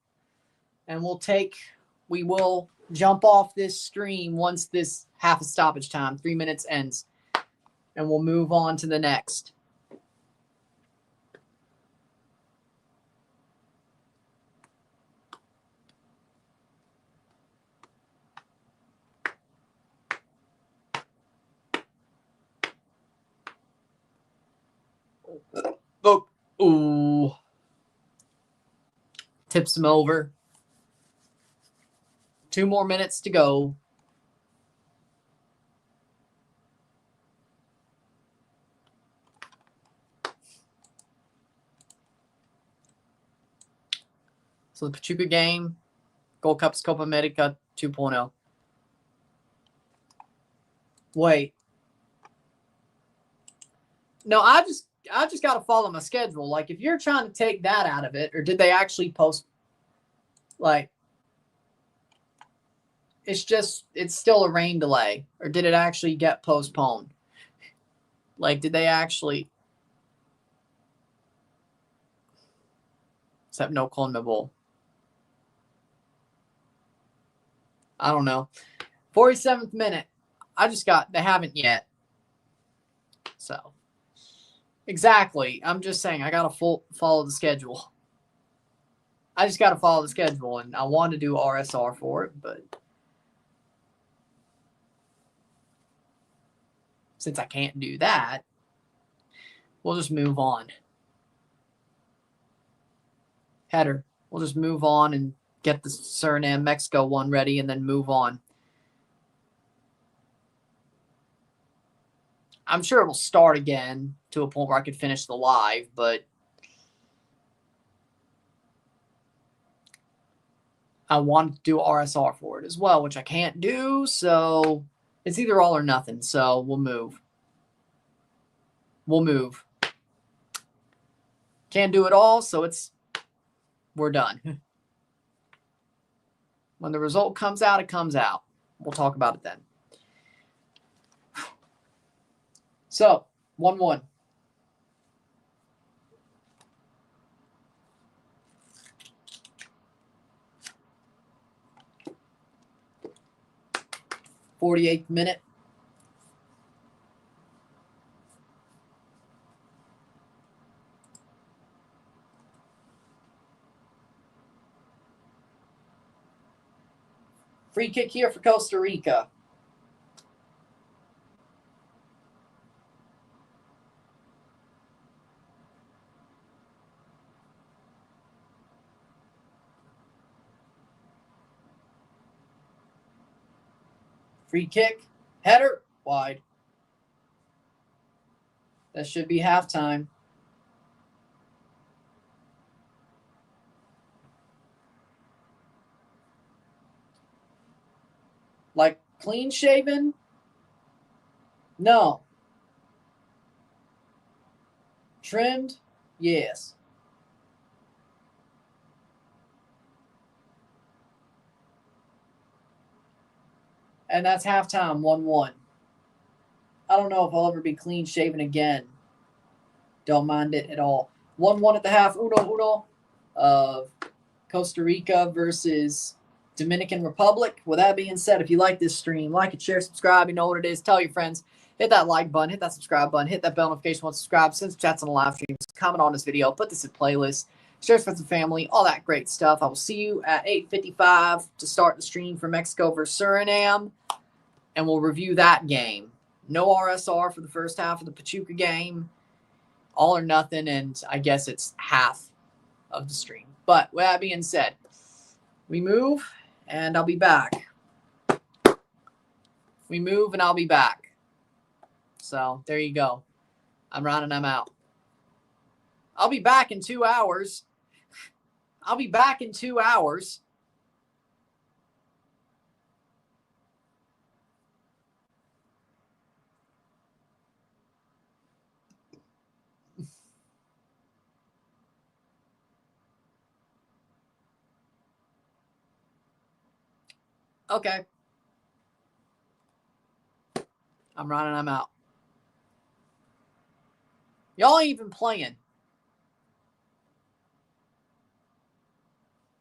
And we will jump off this stream once this half of stoppage time, 3 minutes, ends. And we'll move on to the next. Oh, ooh. Tips him over. 2 more minutes to go. So the Pachuca game, Gold Cups Copa America 2.0. Wait. No, I just got to follow my schedule. Like, if you're trying to take that out of it, or did they actually post, like, it's still a rain delay, or did it actually get postponed? Like, did they actually, except no CONMEBOL. I don't know. 47th minute. They haven't yet. So, exactly. I'm just saying, I got to follow the schedule. I just got to follow the schedule, and I want to do RSR for it, but since I can't do that, we'll just move on. Header. We'll just move on and get the Suriname Mexico one ready and then move on. I'm sure it will start again to a point where I could finish the live, but I want to do RSR for it as well, which I can't do, so it's either all or nothing, so we'll move. We'll move. Can't do it all, so we're done. When the result comes out, it comes out. We'll talk about it then. So, 1-1. (48th minute). Free kick here for Costa Rica. Free kick. Header. Wide. That should be halftime. Like, clean shaven? No. Trimmed? Yes. And that's halftime, 1-1. I don't know if I'll ever be clean shaven again. Don't mind it at all. 1-1 at the half. Uno of Costa Rica versus Dominican Republic. With that being said, if you like this stream, like it, share, subscribe. You know what it is. Tell your friends. Hit that like button. Hit that subscribe button. Hit that bell notification once subscribed. Send some chats on the live streams. Comment on this video. Put this in playlist. Share with friends and family. All that great stuff. I will see you at 8:55 to start the stream for Mexico versus Suriname. And we'll review that game. No RSR for the first half of the Pachuca game. All or nothing, and I guess it's half of the stream. But with that being said, we move, and I'll be back. We move, and I'll be back. So there you go. I'm running, I'm out. I'll be back in 2 hours. I'll be back in 2 hours. Okay. I'm running. I'm out. Y'all ain't even playing.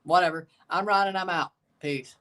Whatever. I'm running. I'm out. Peace.